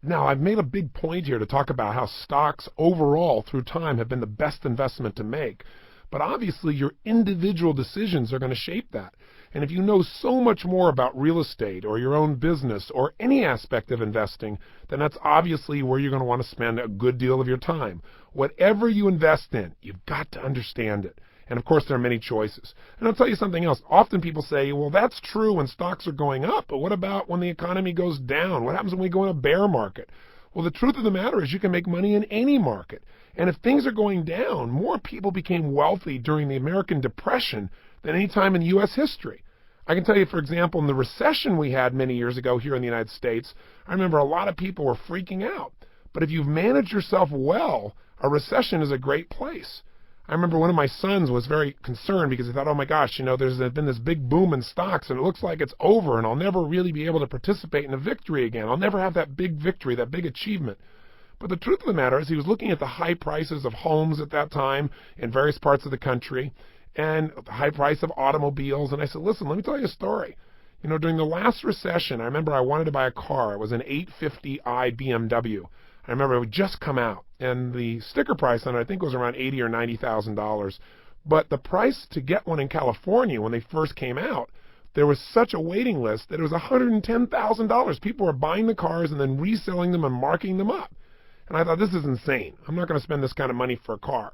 B: Now, I've made a big point here to talk about how stocks overall through time have been the best investment to make.
A: but obviously your individual decisions are going to shape that. And if you know so much more about real estate or your own business or any aspect of investing, then that's obviously where you're going to want to spend a good deal of your time. Whatever you invest in, you've got to understand it. And of course, there are many choices. And I'll tell you something else. Often people say, well, that's true when stocks are going up, but what about when the economy goes down? What happens when we go in a bear market? Well, the truth of the matter is you can make money in any market. And if things are going down, more people became wealthy during the American Depression than any time in U.S. history. I can tell you, for example, in the recession we had many years ago here in the United States, I remember a lot of people were freaking out. But if you've managed yourself well, a recession is a great place. I remember one of my sons was very concerned because he thought, oh my gosh, there's been this big boom in stocks and it looks like it's over and I'll never really be able to participate in a victory again. I'll never have that big victory, that big achievement. But the truth of the matter is he was looking at the high prices of homes at that time in various parts of the country and the high price of automobiles. And I said, listen, let me tell you a story. During the last recession, I remember I wanted to buy a car. It was an 850i BMW. I remember it would just come out, and the sticker price on it I think was around $80,000 or $90,000. But the price to get one in California when they first came out, there was such a waiting list that it was $110,000. People were buying the cars and then reselling them and marking them up. And I thought, this is insane. I'm not going to spend this kind of money for a car.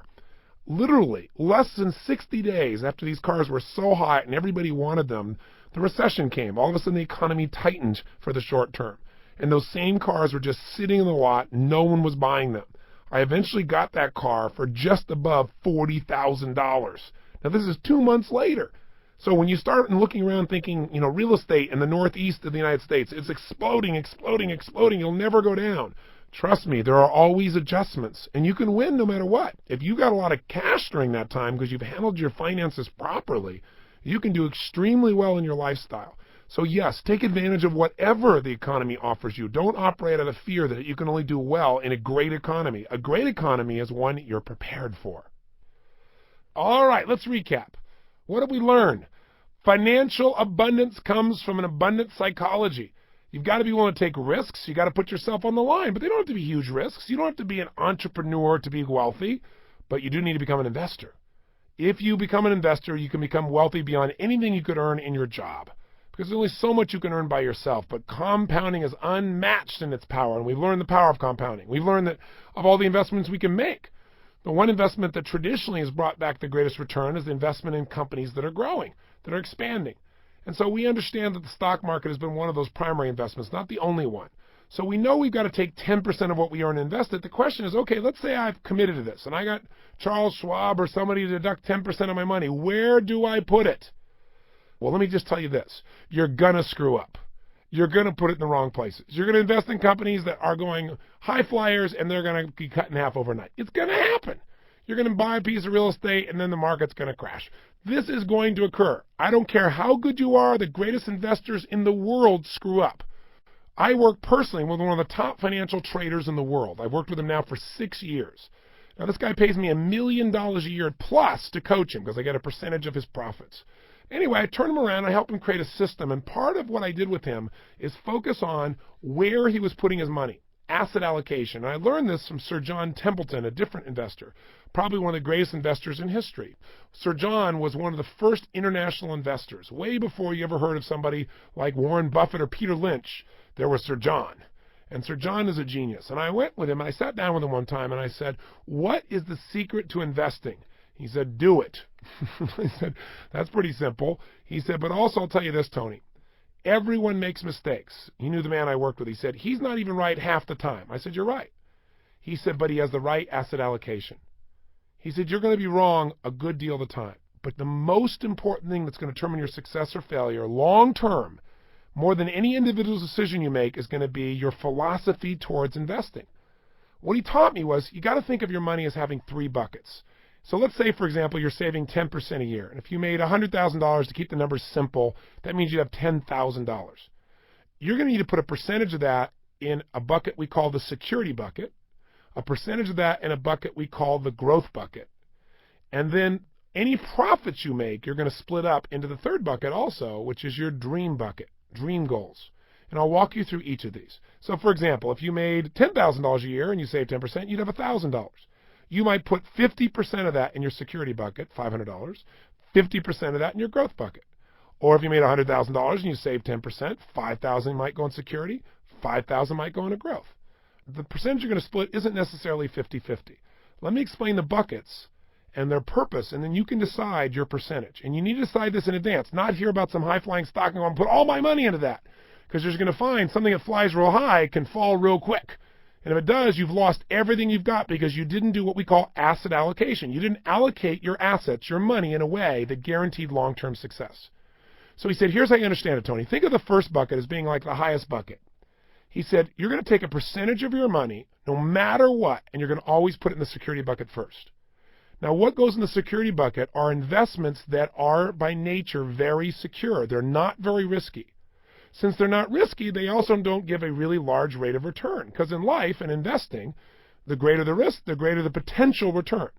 A: Literally, less than 60 days after these cars were so hot and everybody wanted them, the recession came. All of a sudden, the economy tightened for the short term. And those same cars were just sitting in the lot. No one was buying them. I eventually got that car for just above $40,000. Now, this is 2 months later. So when you start looking around thinking, real estate in the northeast of the United States, it's exploding, exploding, exploding. You'll never go down. Trust me, there are always adjustments, and you can win no matter what. If you got a lot of cash during that time because you've handled your finances properly, you can do extremely well in your lifestyle. So yes, take advantage of whatever the economy offers you. Don't operate out of fear that you can only do well in a great economy. A great economy is one you're prepared for. All right, let's recap. What did we learn? Financial abundance comes from an abundant psychology. You've got to be willing to take risks. You've got to put yourself on the line, but they don't have to be huge risks. You don't have to be an entrepreneur to be wealthy, but you do need to become an investor. If you become an investor, you can become wealthy beyond anything you could earn in your job, because there's only so much you can earn by yourself, but compounding is unmatched in its power, and we've learned the power of compounding. We've learned that of all the investments we can make, the one investment that traditionally has brought back the greatest return is the investment in companies that are growing, that are expanding. And so we understand that the stock market has been one of those primary investments, not the only one. So we know we've got to take 10% of what we earn and invest it. The question is, okay, let's say I've committed to this, and I got Charles Schwab or somebody to deduct 10% of my money. Where do I put it? Well, let me just tell you this. You're going to screw up. You're going to put it in the wrong places. You're going to invest in companies that are going high flyers, and they're going to be cut in half overnight. It's going to happen. You're going to buy a piece of real estate, and then the market's going to crash. This is going to occur. I don't care how good you are, the greatest investors in the world screw up. I work personally with one of the top financial traders in the world. I've worked with him now for 6 years. Now, this guy pays me $1 million a year plus to coach him because I get a percentage of his profits. Anyway, I turn him around, I help him create a system, and part of what I did with him is focus on where he was putting his money, asset allocation. And I learned this from Sir John Templeton, a different investor, probably one of the greatest investors in history. Sir John was one of the first international investors. Way before you ever heard of somebody like Warren Buffett or Peter Lynch, there was Sir John. And Sir John is a genius. And I went with him, and I sat down with him one time, and I said, what is the secret to investing? He said, do it. I said, that's pretty simple. He said, but also I'll tell you this, Tony. Everyone makes mistakes. He knew the man I worked with. He said, he's not even right half the time. I said, you're right. He said, but he has the right asset allocation. He said, you're going to be wrong a good deal of the time. But the most important thing that's going to determine your success or failure long term, more than any individual decision you make, is going to be your philosophy towards investing. What he taught me was you got to think of your money as having 3 buckets. So let's say, for example, you're saving 10% a year. And if you made $100,000, to keep the numbers simple, that means you have $10,000. You're going to need to put a percentage of that in a bucket we call the security bucket, a percentage of that in a bucket we call the growth bucket. And then any profits you make, you're going to split up into the third bucket also, which is your dream bucket, dream goals. And I'll walk you through each of these. So, for example, if you made $10,000 a year and you saved 10%, you'd have $1,000. You might put 50% of that in your security bucket, $500, 50% of that in your growth bucket. Or if you made $100,000 and you saved 10%, $5,000 might go in security, $5,000 might go into growth. The percentage you're going to split isn't necessarily 50-50. Let me explain the buckets and their purpose, and then you can decide your percentage. And you need to decide this in advance, not hear about some high-flying stock and go and put all my money into that. Because you're going to find something that flies real high can fall real quick. And if it does, you've lost everything you've got because you didn't do what we call asset allocation. You didn't allocate your assets, your money, in a way that guaranteed long-term success. So he said, here's how you understand it, Tony. Think of the first bucket as being like the highest bucket. He said, you're going to take a percentage of your money, no matter what, and you're going to always put it in the security bucket first. Now, what goes in the security bucket are investments that are, by nature, very secure. They're not very risky. Since they're not risky, they also don't give a really large rate of return. Because in life and investing, the greater the risk, the greater the potential return.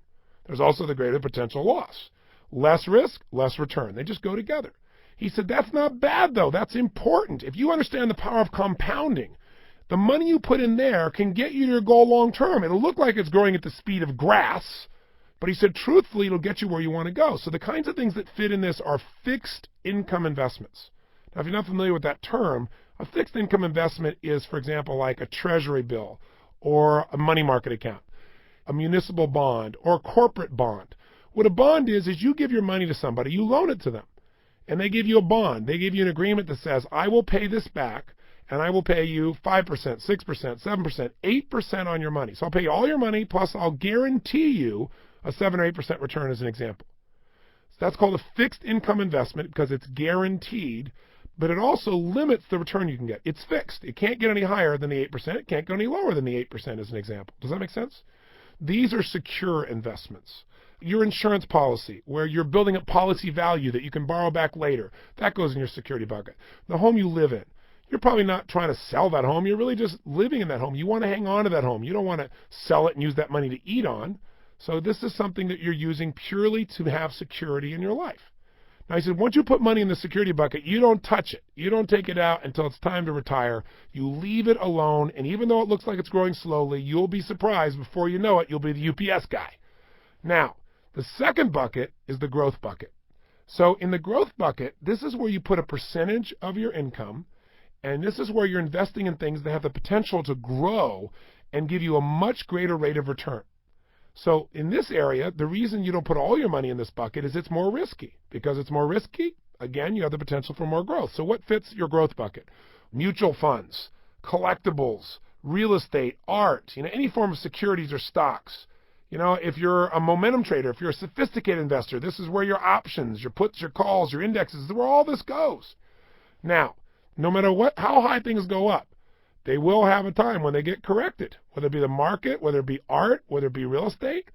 A: There's also the greater the potential loss. Less risk, less return. They just go together. He said, that's not bad, though. That's important. If you understand the power of compounding, the money you put in there can get you to your goal long term. It'll look like it's growing at the speed of grass, but he said, truthfully, it'll get you where you want to go. So the kinds of things that fit in this are fixed income investments. Now, if you're not familiar with that term, a fixed income investment is, for example, like a treasury bill or a money market account, a municipal bond or a corporate bond. What a bond is you give your money to somebody, you loan it to them, and they give you a bond. They give you an agreement that says, I will pay this back, and I will pay you 5%, 6%, 7%, 8% on your money. So I'll pay you all your money, plus I'll guarantee you a 7 or 8% return as an example. So that's called a fixed income investment because it's guaranteed, but it also limits the return you can get. It's fixed. It can't get any higher than the 8%. It can't go any lower than the 8% as an example. Does that make sense? These are secure investments. Your insurance policy, where you're building up policy value that you can borrow back later, that goes in your security bucket. The home you live in, you're probably not trying to sell that home. You're really just living in that home. You want to hang on to that home. You don't want to sell it and use that money to eat on. So this is something that you're using purely to have security in your life. Now, he said, once you put money in the security bucket, you don't touch it. You don't take it out until it's time to retire. You leave it alone, and even though it looks like it's growing slowly, you'll be surprised before you know it, you'll be the UPS guy. Now, the second bucket is the growth bucket. So in the growth bucket, this is where you put a percentage of your income, and this is where you're investing in things that have the potential to grow and give you a much greater rate of return. So in this area, the reason you don't put all your money in this bucket is it's more risky. Because it's more risky, again, you have the potential for more growth. So what fits your growth bucket? Mutual funds, collectibles, real estate, art, any form of securities or stocks. If you're a momentum trader, if you're a sophisticated investor, this is where your options, your puts, your calls, your indexes, where all this goes. Now, no matter how high things go up, they will have a time when they get corrected, whether it be the market, whether it be art, whether it be real estate.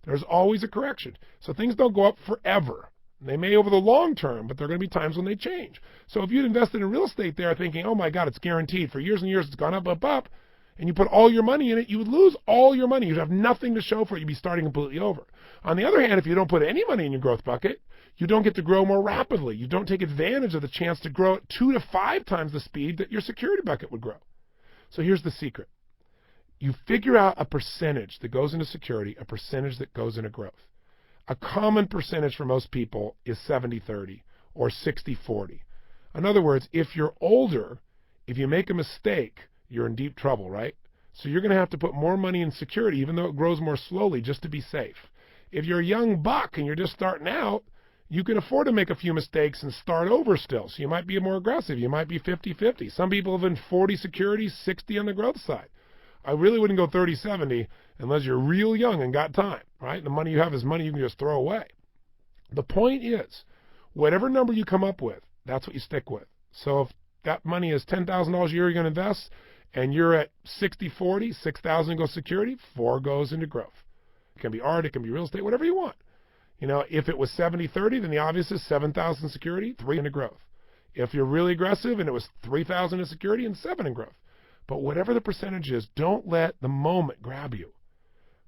A: There's always a correction. So things don't go up forever. They may over the long term, but there are going to be times when they change. So if you'd invested in real estate there thinking, oh my God, it's guaranteed. For years and years, it's gone up, up, up, and you put all your money in it, you would lose all your money. You'd have nothing to show for it. You'd be starting completely over. On the other hand, if you don't put any money in your growth bucket, you don't get to grow more rapidly. You don't take advantage of the chance to grow at 2 to 5 times the speed that your security bucket would grow. So here's the secret. You figure out a percentage that goes into security, a percentage that goes into growth. A common percentage for most people is 70-30 or 60-40. In other words, if you're older, if you make a mistake, you're in deep trouble, right? So you're going to have to put more money in security, even though it grows more slowly, just to be safe. If you're a young buck and you're just starting out, you can afford to make a few mistakes and start over still. So you might be more aggressive. You might be 50-50. Some people have been 40 securities, 60 on the growth side. I really wouldn't go 30-70 unless you're real young and got time, right? The money you have is money you can just throw away. The point is, whatever number you come up with, that's what you stick with. So if that money is $10,000 a year you're going to invest, and you're at 60-40, 6,000 goes security, 4 goes into growth. It can be art, it can be real estate, whatever you want. If it was 70-30, then the obvious is 7,000 security, 3 into growth. If you're really aggressive and it was 3,000 in security and 7 in growth. But whatever the percentage is, don't let the moment grab you.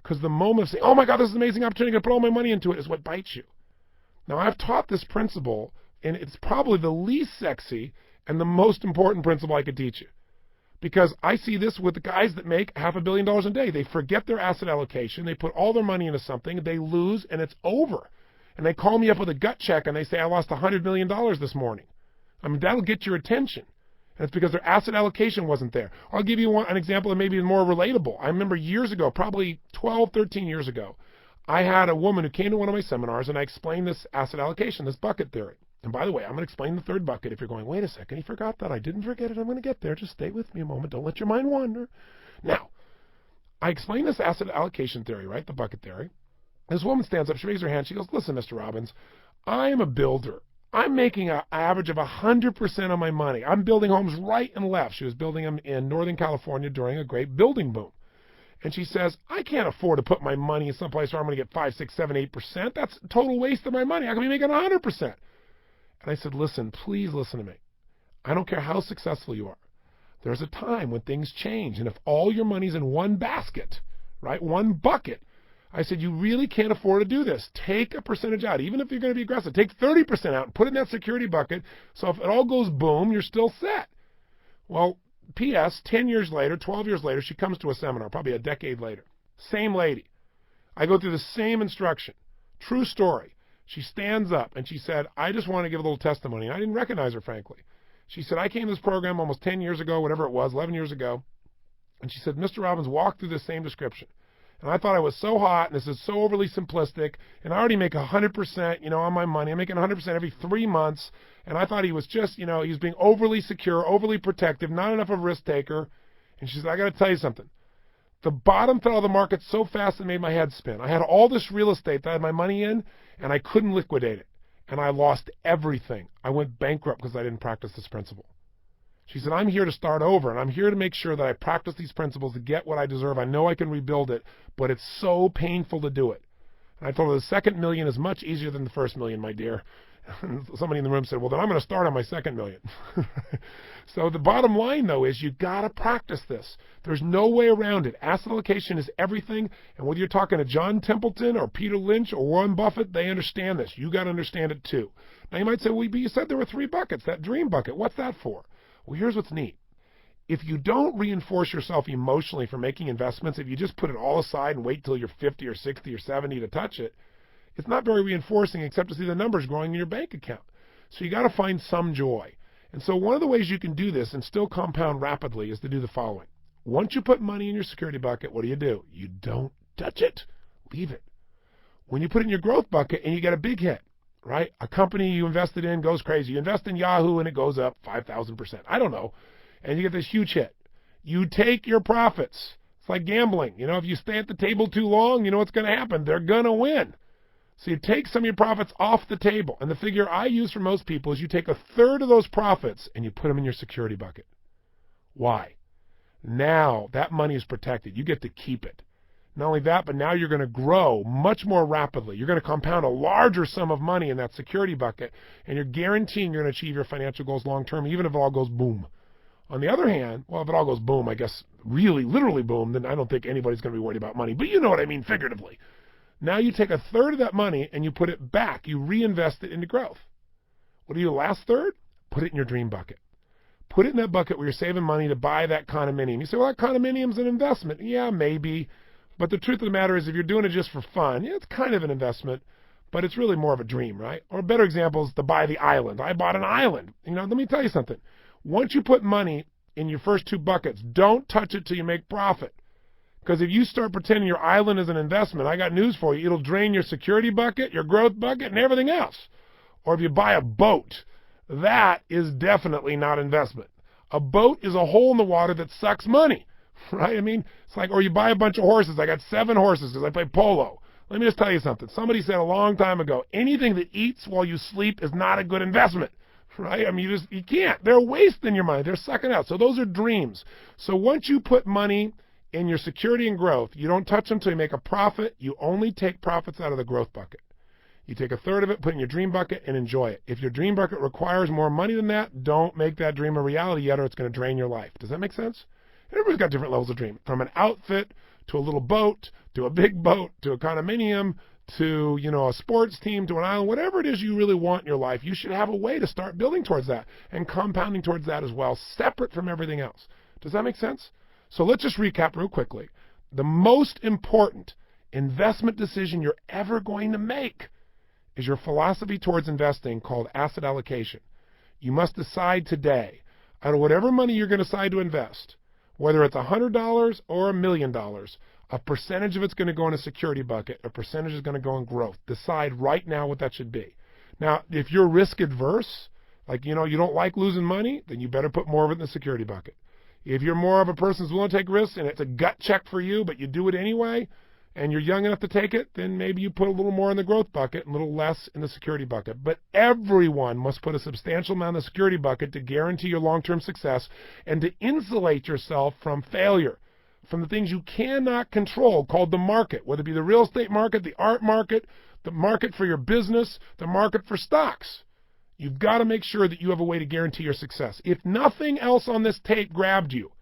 A: Because the moment of saying, oh my God, this is an amazing opportunity, I'm going to put all my money into it, is what bites you. Now, I've taught this principle, and it's probably the least sexy and the most important principle I could teach you. Because I see this with the guys that make $500 million a day. They forget their asset allocation. They put all their money into something. They lose, and it's over. And they call me up with a gut check, and they say, I lost $100 million this morning. I mean, that'll get your attention. And it's because their asset allocation wasn't there. I'll give you an example that maybe is more relatable. I remember years ago, probably 12, 13 years ago, I had a woman who came to one of my seminars, and I explained this asset allocation, this bucket theory. And by the way, I'm going to explain the third bucket. If you're going, wait a second, he forgot that. I didn't forget it. I'm going to get there. Just stay with me a moment. Don't let your mind wander. Now, I explained this asset allocation theory, right? The bucket theory. This woman stands up. She raises her hand. She goes, listen, Mr. Robbins, I am a builder. I'm making an average of 100% of my money. I'm building homes right and left. She was building them in Northern California during a great building boom. And she says, I can't afford to put my money in someplace where I'm going to get 5, 6, 7, 8%. That's a total waste of my money. I could be making 100%. And I said, listen, please listen to me. I don't care how successful you are. There's a time when things change. And if all your money's in one basket, right, one bucket, I said, you really can't afford to do this. Take a percentage out. Even if you're going to be aggressive, take 30% out and put it in that security bucket. So if it all goes boom, you're still set. Well, P.S., 10 years later, 12 years later, she comes to a seminar, probably a decade later. Same lady. I go through the same instruction. True story. She stands up and she said, I just want to give a little testimony. I didn't recognize her, frankly. She said, I came to this program almost 10 years ago, whatever it was, 11 years ago. And she said, Mr. Robbins walked through the same description. And I thought I was so hot, and this is so overly simplistic, and I already make 100%, on my money. I'm making 100% every 3 months. And I thought he was just, he was being overly secure, overly protective, not enough of a risk taker. And she said, I got to tell you something. The bottom fell of the market so fast it made my head spin. I had all this real estate that I had my money in, and I couldn't liquidate it. And I lost everything. I went bankrupt because I didn't practice this principle. She said, I'm here to start over, and I'm here to make sure that I practice these principles to get what I deserve. I know I can rebuild it, but it's so painful to do it. And I told her the second million is much easier than the first million, my dear. And somebody in the room said, well, then I'm going to start on my second million. So the bottom line, though, is you got to practice this. There's no way around it. Asset allocation is everything. And whether you're talking to John Templeton or Peter Lynch or Warren Buffett, they understand this. You got to understand it, too. Now, you might say, well, but you said there were 3 buckets, that dream bucket. What's that for? Well, here's what's neat. If you don't reinforce yourself emotionally for making investments, if you just put it all aside and wait till you're 50 or 60 or 70 to touch it, it's not very reinforcing except to see the numbers growing in your bank account. So you got to find some joy. And so one of the ways you can do this and still compound rapidly is to do the following. Once you put money in your security bucket, what do? You don't touch it. Leave it. When you put it in your growth bucket and you get a big hit, right? A company you invested in goes crazy. You invest in Yahoo and it goes up 5,000%. I don't know. And you get this huge hit. You take your profits. It's like gambling. If you stay at the table too long, you know what's going to happen. They're going to win. So you take some of your profits off the table. And the figure I use for most people is you take 1/3 of those profits and you put them in your security bucket. Why? Now that money is protected. You get to keep it. Not only that, but now you're going to grow much more rapidly. You're going to compound a larger sum of money in that security bucket, and you're guaranteeing you're going to achieve your financial goals long term, even if it all goes boom. On the other hand, well, if it all goes boom, I guess really, literally boom, then I don't think anybody's going to be worried about money. But you know what I mean figuratively. Now you take 1/3 of that money and you put it back. You reinvest it into growth. What do you do the last third? Put it in your dream bucket. Put it in that bucket where you're saving money to buy that condominium. You say, well, that condominium's an investment. Yeah, maybe. But the truth of the matter is if you're doing it just for fun, yeah, it's kind of an investment, but it's really more of a dream, right? Or a better example is to buy the island. I bought an island. Let me tell you something. Once you put money in your first 2 buckets, don't touch it till you make profit. Because if you start pretending your island is an investment, I got news for you. It'll drain your security bucket, your growth bucket, and everything else. Or if you buy a boat, that is definitely not investment. A boat is a hole in the water that sucks money, right? It's like, or you buy a bunch of horses. I got 7 horses because I play polo. Let me just tell you something. Somebody said a long time ago, anything that eats while you sleep is not a good investment. Right? You can't. They're wasting your money. They're sucking out. So those are dreams. So once you put money in your security and growth, you don't touch them until you make a profit. You only take profits out of the growth bucket. You take 1/3 of it, put it in your dream bucket, and enjoy it. If your dream bucket requires more money than that, don't make that dream a reality yet, or it's going to drain your life. Does that make sense? Everybody's got different levels of dream. From an outfit to a little boat to a big boat to a condominium to, a sports team, to an island, whatever it is you really want in your life, you should have a way to start building towards that and compounding towards that as well, separate from everything else. Does that make sense? So let's just recap real quickly. The most important investment decision you're ever going to make is your philosophy towards investing, called asset allocation. You must decide today, out of whatever money you're going to decide to invest, whether it's $100 or $1 million, a percentage of it's going to go in a security bucket, a percentage is going to go in growth. Decide right now what that should be. Now, if you're risk adverse, like you don't like losing money, then you better put more of it in the security bucket. If you're more of a person who's willing to take risks and it's a gut check for you, but you do it anyway, and you're young enough to take it, then maybe you put a little more in the growth bucket and a little less in the security bucket. But everyone must put a substantial amount in the security bucket to guarantee your long-term success and to insulate yourself from failure, from the things you cannot control, called the market, whether it be the real estate market, the art market, the market for your business, the market for stocks. You've got to make sure that you have a way to guarantee your success. If nothing else on this tape grabbed you,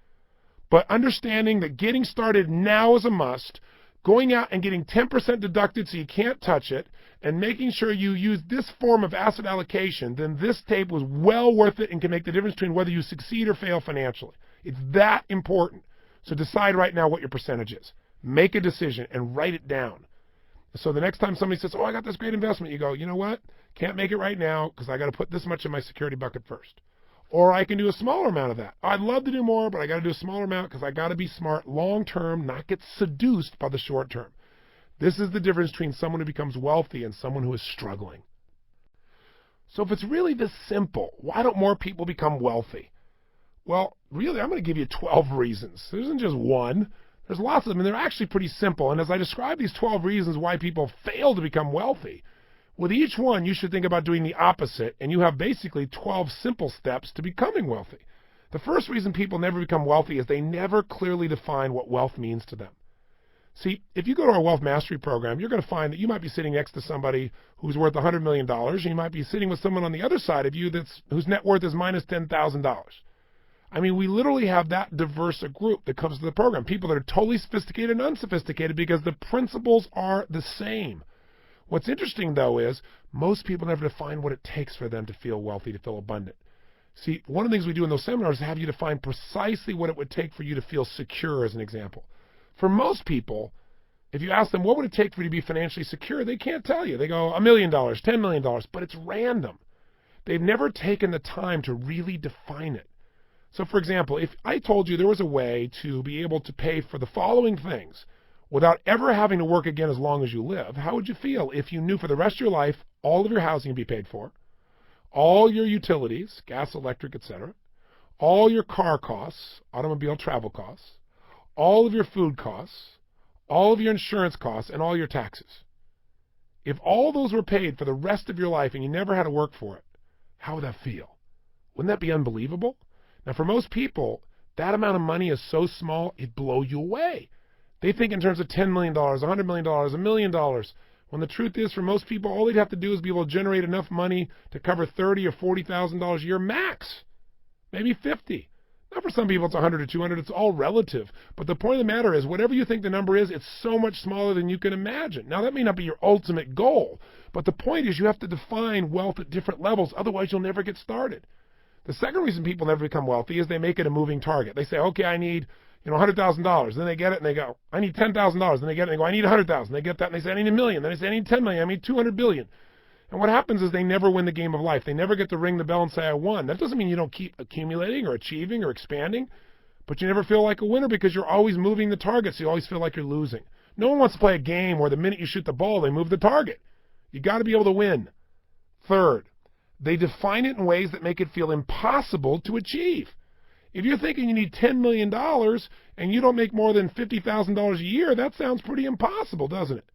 A: but understanding that getting started now is a must, going out and getting 10% deducted so you can't touch it, and making sure you use this form of asset allocation, then this tape was well worth it and can make the difference between whether you succeed or fail financially. It's that important. So decide right now what your percentage is. Make a decision and write it down. So the next time somebody says, oh, I got this great investment, you go, you know what? Can't make it right now because I got to put this much in my security bucket first. Or I can do a smaller amount of that. I'd love to do more, but I got to do a smaller amount because I got to be smart long term, not get seduced by the short term. This is the difference between someone who becomes wealthy and someone who is struggling. So if it's really this simple, why don't more people become wealthy? Well, really, I'm going to give you 12 reasons. There isn't just one. There's lots of them, and they're actually pretty simple. And as I describe these 12 reasons why people fail to become wealthy, with each one, you should think about doing the opposite, and you have basically 12 simple steps to becoming wealthy. The first reason people never become wealthy is they never clearly define what wealth means to them. See, if you go to our Wealth Mastery program, you're going to find that you might be sitting next to somebody who's worth $100 million, and you might be sitting with someone on the other side of you whose net worth is minus $10,000. I mean, we literally have that diverse a group that comes to the program. People that are totally sophisticated and unsophisticated because the principles are the same. What's interesting, though, is most people never define what it takes for them to feel wealthy, to feel abundant. See, one of the things we do in those seminars is have you define precisely what it would take for you to feel secure, as an example. For most people, if you ask them, what would it take for you to be financially secure, they can't tell you. They go, $1 million, $10 million, but it's random. They've never taken the time to really define it. So, for example, if I told you there was a way to be able to pay for the following things without ever having to work again as long as you live, how would you feel if you knew for the rest of your life all of your housing would be paid for, all your utilities, gas, electric, etc., all your car costs, automobile travel costs, all of your food costs, all of your insurance costs, and all your taxes? If all those were paid for the rest of your life and you never had to work for it, how would that feel? Wouldn't that be unbelievable? Now, for most people, that amount of money is so small, it'd blow you away. They think in terms of $10 million, $100 million, $1 million, when the truth is, for most people, all they'd have to do is be able to generate enough money to cover $30,000 or $40,000 a year max, maybe 50. Now, for some people, it's 100 or 200. It's all relative. But the point of the matter is, whatever you think the number is, it's so much smaller than you can imagine. Now, that may not be your ultimate goal, but the point is you have to define wealth at different levels. Otherwise, you'll never get started. The second reason people never become wealthy is they make it a moving target. They say, okay, I need $100,000. Then they get it and they go, I need $10,000. Then they get it and they go, I need $100,000. They get that and they say, I need $1 million. Then they say, I need $10 million. I need $200 billion. And what happens is they never win the game of life. They never get to ring the bell and say, I won. That doesn't mean you don't keep accumulating or achieving or expanding, but you never feel like a winner because you're always moving the target, so you always feel like you're losing. No one wants to play a game where the minute you shoot the ball, they move the target. You got to be able to win. Third, they define it in ways that make it feel impossible to achieve. If you're thinking you need $10 million and you don't make more than $50,000 a year, that sounds pretty impossible, doesn't it?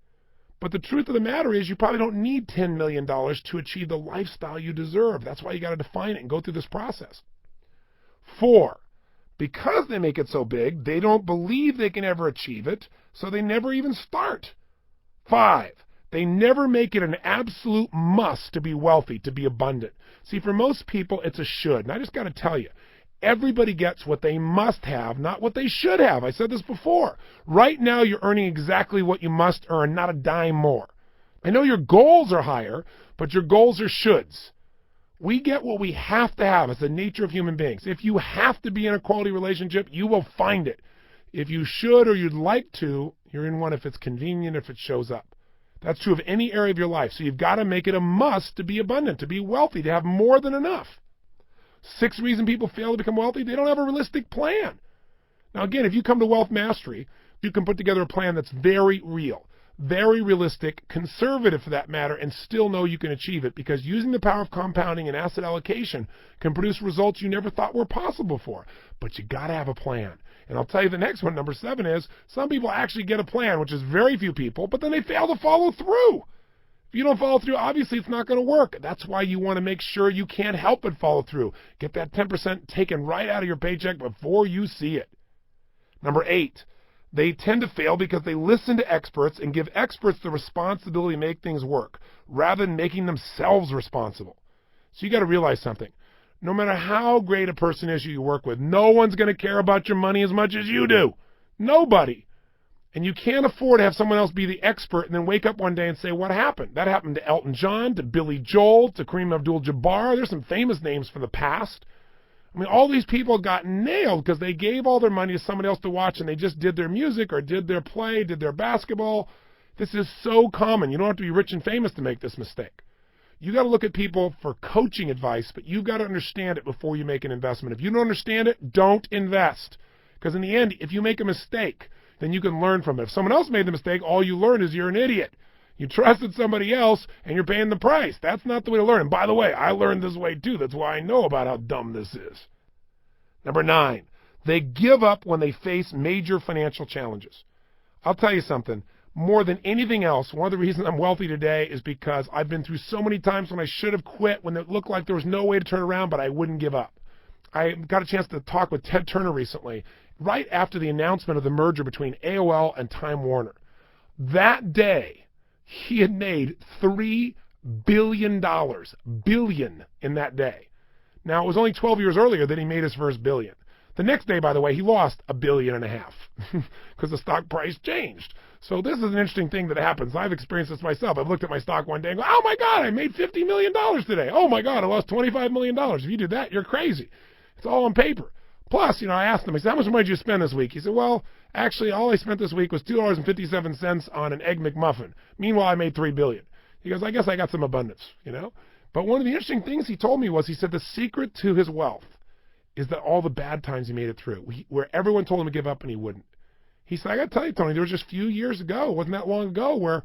A: But the truth of the matter is you probably don't need $10 million to achieve the lifestyle you deserve. That's why you got to define it and go through this process. 4, because they make it so big, they don't believe they can ever achieve it, so they never even start. 5, they never make it an absolute must to be wealthy, to be abundant. See, for most people, it's a should. And I just got to tell you, everybody gets what they must have, not what they should have. I said this before. Right now, you're earning exactly what you must earn, not a dime more. I know your goals are higher, but your goals are shoulds. We get what we have to have. It's the nature of human beings. If you have to be in a quality relationship, you will find it. If you should or you'd like to, you're in one if it's convenient, if it shows up. That's true of any area of your life. So you've got to make it a must to be abundant, to be wealthy, to have more than enough. 6th reason people fail to become wealthy, they don't have a realistic plan. Now again, if you come to Wealth Mastery, you can put together a plan that's very real, very realistic, conservative for that matter, and still know you can achieve it, because using the power of compounding and asset allocation can produce results you never thought were possible before. But you got to have a plan. And I'll tell you the next one, number 7, is some people actually get a plan, which is very few people, but then they fail to follow through. If you don't follow through, obviously it's not going to work. That's why you want to make sure you can't help but follow through. Get that 10% taken right out of your paycheck before you see it. Number 8, they tend to fail because they listen to experts and give experts the responsibility to make things work, rather than making themselves responsible. So you got to realize something. No matter how great a person is you work with, no one's going to care about your money as much as you do. Nobody. And you can't afford to have someone else be the expert and then wake up one day and say, what happened? That happened to Elton John, to Billy Joel, to Kareem Abdul-Jabbar. There's some famous names from the past. I mean, all these people got nailed because they gave all their money to somebody else to watch, and they just did their music or did their play, did their basketball. This is so common. You don't have to be rich and famous to make this mistake. You got to look at people for coaching advice, but you've got to understand it before you make an investment. If you don't understand it, don't invest. Because in the end, if you make a mistake, then you can learn from it. If someone else made the mistake, all you learn is you're an idiot. You trusted somebody else, and you're paying the price. That's not the way to learn. And by the way, I learned this way too. That's why I know about how dumb this is. Number 9, they give up when they face major financial challenges. I'll tell you something. More than anything else, one of the reasons I'm wealthy today is because I've been through so many times when I should have quit, when it looked like there was no way to turn around, but I wouldn't give up. I got a chance to talk with Ted Turner recently, right after the announcement of the merger between AOL and Time Warner. That day, he had made $3 billion, billion in that day. Now, it was only 12 years earlier that he made his first billion. The next day, by the way, he lost $1.5 billion because the stock price changed. So this is an interesting thing that happens. I've experienced this myself. I've looked at my stock one day and go, oh my God, I made $50 million today. Oh my God, I lost $25 million. If you did that, you're crazy. It's all on paper. Plus, I asked him, I said, how much money did you spend this week? He said, well, actually, all I spent this week was $2.57 on an Egg McMuffin. Meanwhile, I made $3 billion. He goes, I guess I got some abundance, But one of the interesting things he told me was, he said the secret to his wealth is that all the bad times he made it through, where everyone told him to give up and he wouldn't. He said, I got to tell you, Tony, there was just a few years ago, it wasn't that long ago, where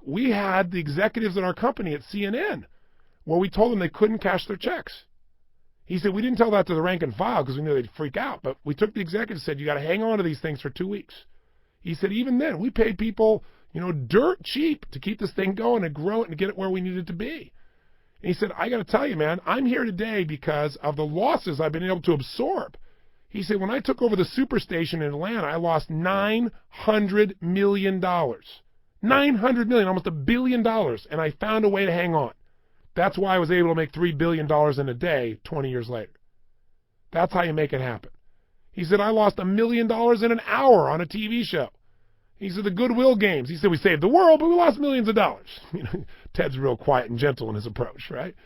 A: we had the executives in our company at CNN, where we told them they couldn't cash their checks. He said, we didn't tell that to the rank and file because we knew they'd freak out, but we took the executives and said, you got to hang on to these things for 2 weeks. He said, even then, we paid people, dirt cheap to keep this thing going and grow it and get it where we needed to be. And he said, I got to tell you, man, I'm here today because of the losses I've been able to absorb. He said, when I took over the superstation in Atlanta, I lost $900 million. $900 million, almost $1 billion, and I found a way to hang on. That's why I was able to make $3 billion in a day 20 years later. That's how you make it happen. He said, I lost $1 million in an hour on a TV show. He said, the Goodwill Games. He said, we saved the world, but we lost millions of dollars. Ted's real quiet and gentle in his approach, right?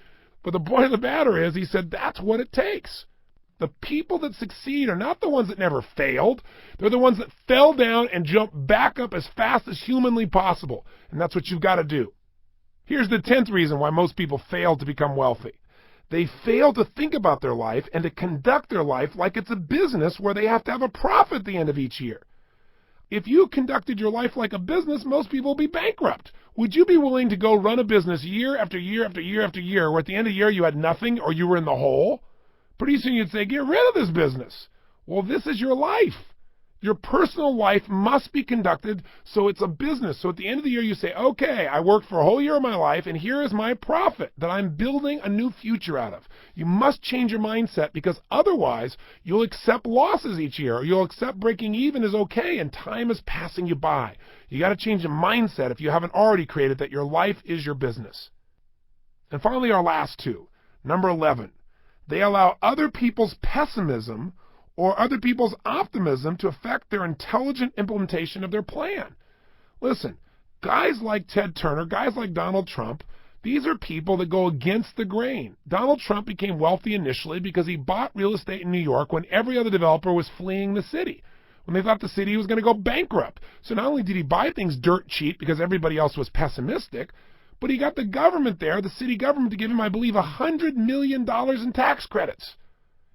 A: But the point of the matter is, he said, that's what it takes. The people that succeed are not the ones that never failed. They're the ones that fell down and jumped back up as fast as humanly possible. And that's what you've got to do. Here's the 10th reason why most people fail to become wealthy. They fail to think about their life and to conduct their life like it's a business where they have to have a profit at the end of each year. If you conducted your life like a business, most people will be bankrupt. Would you be willing to go run a business year after year after year after year where at the end of the year you had nothing or you were in the hole? Pretty soon you'd say, get rid of this business. Well, this is your life. Your personal life must be conducted so it's a business. So at the end of the year you say, okay, I worked for a whole year of my life and here is my profit that I'm building a new future out of. You must change your mindset because otherwise you'll accept losses each year or you'll accept breaking even is okay and time is passing you by. You got to change your mindset if you haven't already created that your life is your business. And finally, our last two. Number 11, they allow other people's pessimism or other people's optimism to affect their intelligent implementation of their plan. Listen, guys like Ted Turner, guys like Donald Trump, These are people that go against the grain. Donald Trump became wealthy initially because he bought real estate in New York when every other developer was fleeing the city, when they thought the city was going to go bankrupt. So not only did he buy things dirt cheap because everybody else was pessimistic, but he got the government there, the city government, to give him, I believe, $100 million in tax credits.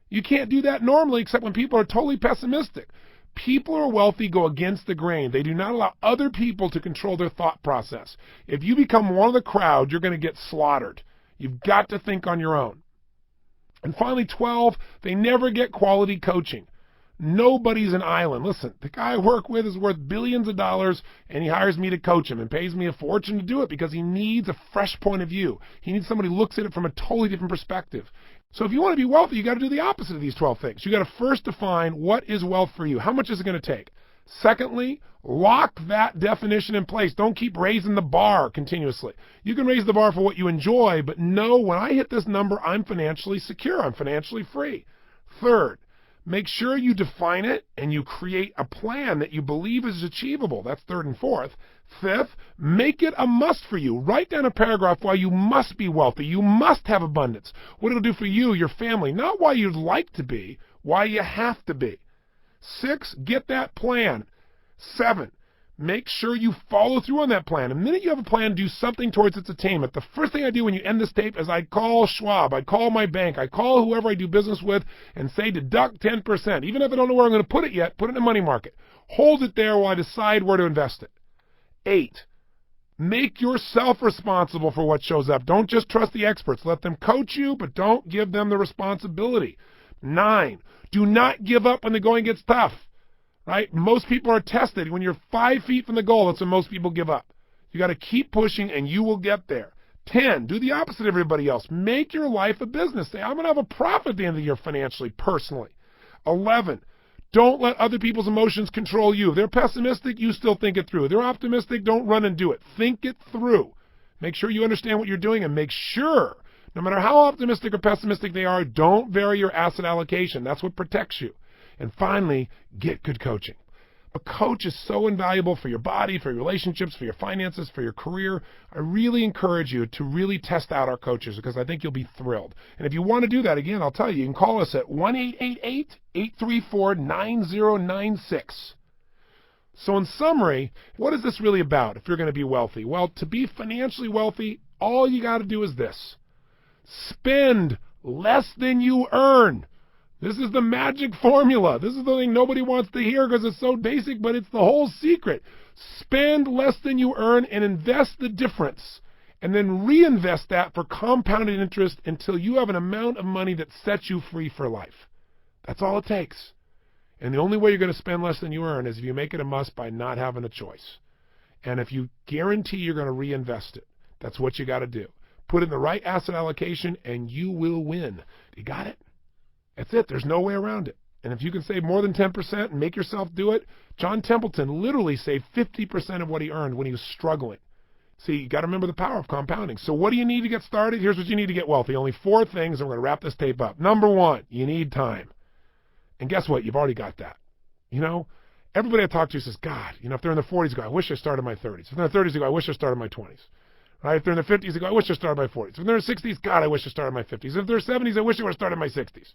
A: You can't do that normally except when people are totally pessimistic. People who are wealthy go against the grain. They do not allow other people to control their thought process. If you become one of the crowd, you're going to get slaughtered. You've got to think on your own. And finally, 12, they never get quality coaching. Nobody's an island. Listen, the guy I work with is worth billions of dollars, and he hires me to coach him and pays me a fortune to do it because he needs a fresh point of view. He needs somebody who looks at it from a totally different perspective. So if you want to be wealthy, you got to do the opposite of these 12 things. You got to first define what is wealth for you. How much is it going to take? Secondly, lock that definition in place. Don't keep raising the bar continuously. You can raise the bar for what you enjoy, but know when I hit this number, I'm financially secure. I'm financially free. Third, make sure you define it and you create a plan that you believe is achievable. That's third and fourth. Fifth, make it a must for you. Write down a paragraph why you must be wealthy. You must have abundance. What it'll do for you, your family. Not why you'd like to be, why you have to be. 6, get that plan. 7, make sure you follow through on that plan. The minute you have a plan, do something towards its attainment. The first thing I do when you end this tape is I call Schwab, I call my bank, I call whoever I do business with and say deduct 10%. Even if I don't know where I'm going to put it yet, put it in a money market. Hold it there while I decide where to invest it. 8, make yourself responsible for what shows up. Don't just trust the experts. Let them coach you, but don't give them the responsibility. 9, do not give up when the going gets tough. Right? Most people are tested. When you're 5 feet from the goal, that's when most people give up. You got to keep pushing and you will get there. 10, do the opposite of everybody else. Make your life a business. Say, I'm going to have a profit at the end of the year financially, personally. 11, don't let other people's emotions control you. If they're pessimistic, you still think it through. If they're optimistic, don't run and do it. Think it through. Make sure you understand what you're doing and make sure, no matter how optimistic or pessimistic they are, don't vary your asset allocation. That's what protects you. And finally, get good coaching. A coach is so invaluable for your body, for your relationships, for your finances, for your career. I really encourage you to really test out our coaches because I think you'll be thrilled. And if you want to do that, again, I'll tell you, you can call us at 1-888-834-9096. So in summary, what is this really about if you're going to be wealthy? Well, to be financially wealthy, all you got to do is this. Spend less than you earn. This is the magic formula. This is the thing nobody wants to hear because it's so basic, but it's the whole secret. Spend less than you earn and invest the difference. And then reinvest that for compounded interest until you have an amount of money that sets you free for life. That's all it takes. And the only way you're going to spend less than you earn is if you make it a must by not having a choice. And if you guarantee you're going to reinvest it, that's what you got to do. Put in the right asset allocation and you will win. You got it? That's it. There's no way around it. And if you can save more than 10% and make yourself do it, John Templeton literally saved 50% of what he earned when he was struggling. See, you got to remember the power of compounding. So what do you need to get started? Here's what you need to get wealthy. Only 4 things, and we're going to wrap this tape up. Number 1, you need time. And guess what? You've already got that. You know, everybody I talk to says, God, you know, if they're in their 40s, they go, I wish I started in my 30s. If they're in their 30s, they go, I wish I started in my 20s. Right? If they're in their 50s, they go, I wish I started in my 40s. If they're in their 60s, God, I wish I started in my 50s. If they're 70s, I wish I would have started in my 60s.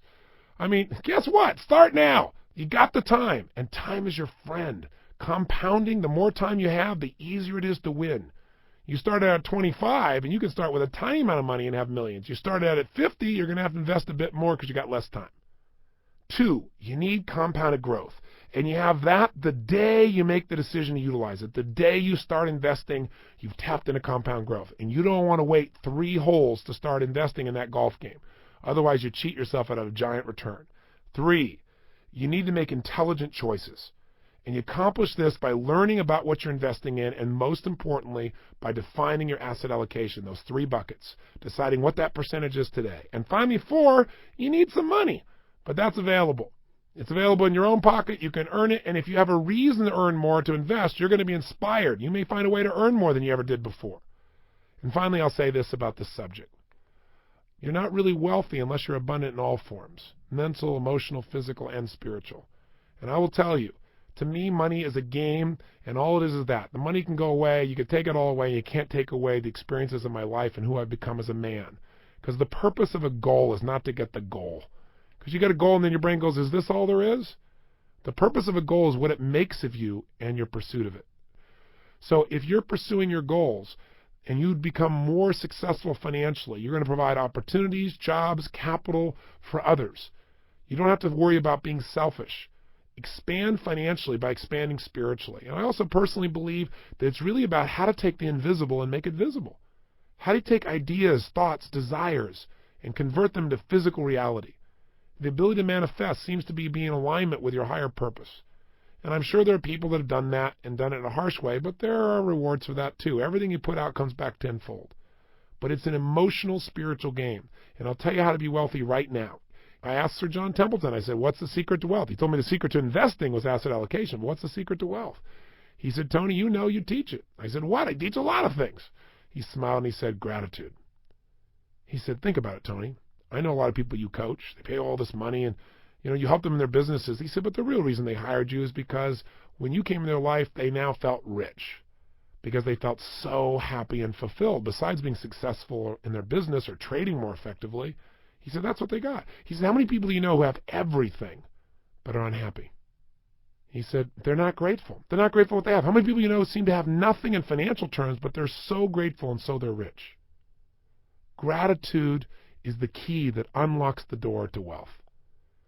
A: I mean, guess what? Start now. You got the time, and time is your friend. Compounding, the more time you have, the easier it is to win. You start out at 25, and you can start with a tiny amount of money and have millions. You start out at 50, you're going to have to invest a bit more because you got less time. 2, you need compounded growth. And you have that the day you make the decision to utilize it. The day you start investing, you've tapped into compound growth. And you don't want to wait 3 holes to start investing in that golf game. Otherwise, you cheat yourself out of a giant return. 3, you need to make intelligent choices. And you accomplish this by learning about what you're investing in and, most importantly, by defining your asset allocation, those 3 buckets, deciding what that percentage is today. And finally, 4, you need some money, but that's available. It's available in your own pocket. You can earn it, and if you have a reason to earn more to invest, you're going to be inspired. You may find a way to earn more than you ever did before. And finally, I'll say this about this subject. You're not really wealthy unless you're abundant in all forms, mental, emotional, physical, and spiritual. And I will tell you, To me, money is a game, and all it is that. The money can go away. You can take it all away. You can't take away the experiences of my life and who I've become as a man. Because the purpose of a goal is not to get the goal. Because you get a goal and then your brain goes, is this all there is? The purpose of a goal is what it makes of you and your pursuit of it. So if you're pursuing your goals and you become more successful financially, you're going to provide opportunities, jobs, capital for others. You don't have to worry about being selfish. Expand financially by expanding spiritually. And I also personally believe that it's really about how to take the invisible and make it visible. How do you take ideas, thoughts, desires, and convert them to physical reality? The ability to manifest seems to be in alignment with your higher purpose. And I'm sure there are people that have done that and done it in a harsh way, but there are rewards for that too. Everything you put out comes back tenfold. But it's an emotional, spiritual game. And I'll tell you how to be wealthy right now. I asked Sir John Templeton, I said, what's the secret to wealth? He told me the secret to investing was asset allocation. But what's the secret to wealth? He said, Tony, you know, you teach it. I said, what? I teach a lot of things. He smiled and he said, gratitude. He said, think about it, Tony. I know a lot of people you coach. They pay all this money and, you know, you help them in their businesses. He said, but the real reason they hired you is because when you came in their life, they now felt rich because they felt so happy and fulfilled. Besides being successful in their business or trading more effectively, he said, that's what they got. He said, how many people do you know who have everything but are unhappy? He said, they're not grateful. They're not grateful for what they have. How many people you know seem to have nothing in financial terms, but they're so grateful and so they're rich? Gratitude is the key that unlocks the door to wealth.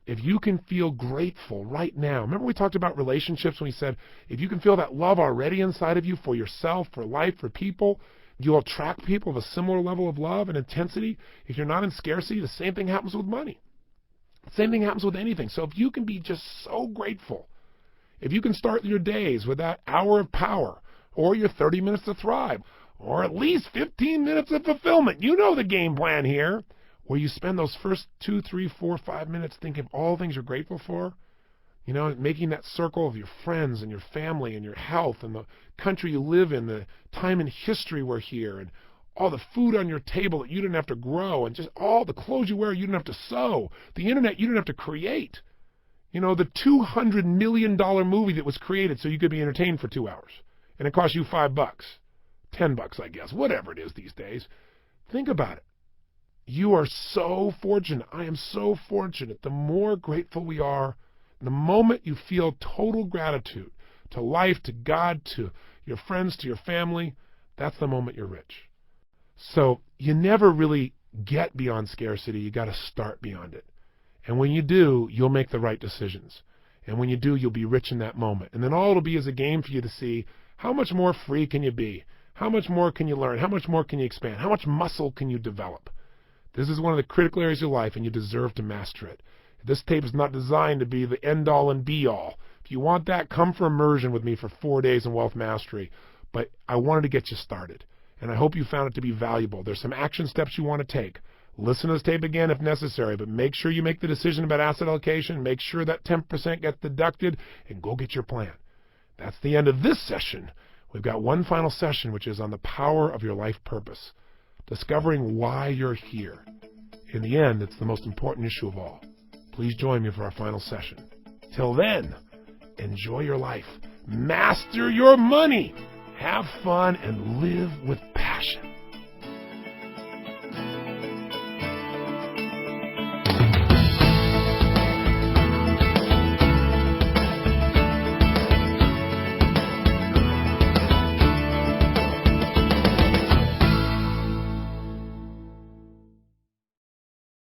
A: If you can feel grateful right now, remember we talked about relationships when we said, if you can feel that love already inside of you for yourself, for life, for people, you'll attract people of a similar level of love and intensity. If you're not in scarcity, the same thing happens with money. The same thing happens with anything. So if you can be just so grateful, if you can start your days with that hour of power, or your 30 minutes to thrive, or at least 15 minutes of fulfillment, you know the game plan here, where you spend those first 2, 3, 4, 5 minutes thinking of all things you're grateful for, you know, making that circle of your friends and your family and your health and the country you live in, the time in history we're here, and all the food on your table that you didn't have to grow, and just all the clothes you wear you didn't have to sew, the internet you didn't have to create. You know, the $200 million movie that was created so you could be entertained for 2 hours, and it cost you $5, $10, I guess, whatever it is these days. Think about it. You are so fortunate. I am so fortunate. The more grateful we are, the moment you feel total gratitude to life, to God, to your friends, to your family, that's the moment you're rich. So you never really get beyond scarcity. You got to start beyond it. And when you do, you'll make the right decisions. And when you do, you'll be rich in that moment. And then all it'll be is a game for you to see how much more free can you be? How much more can you learn? How much more can you expand? How much muscle can you develop? This is one of the critical areas of life, and you deserve to master it. This tape is not designed to be the end-all and be-all. If you want that, come for immersion with me for 4 days in wealth mastery. But I wanted to get you started, and I hope you found it to be valuable. There's some action steps you want to take. Listen to this tape again if necessary, but make sure you make the decision about asset allocation. Make sure that 10% gets deducted, and go get your plan. That's the end of this session. We've got one final session, which is on the power of your life purpose. Discovering why you're here. In the end, it's the most important issue of all. Please join me for our final session. Till then, enjoy your life. Master your money. Have fun and live with passion.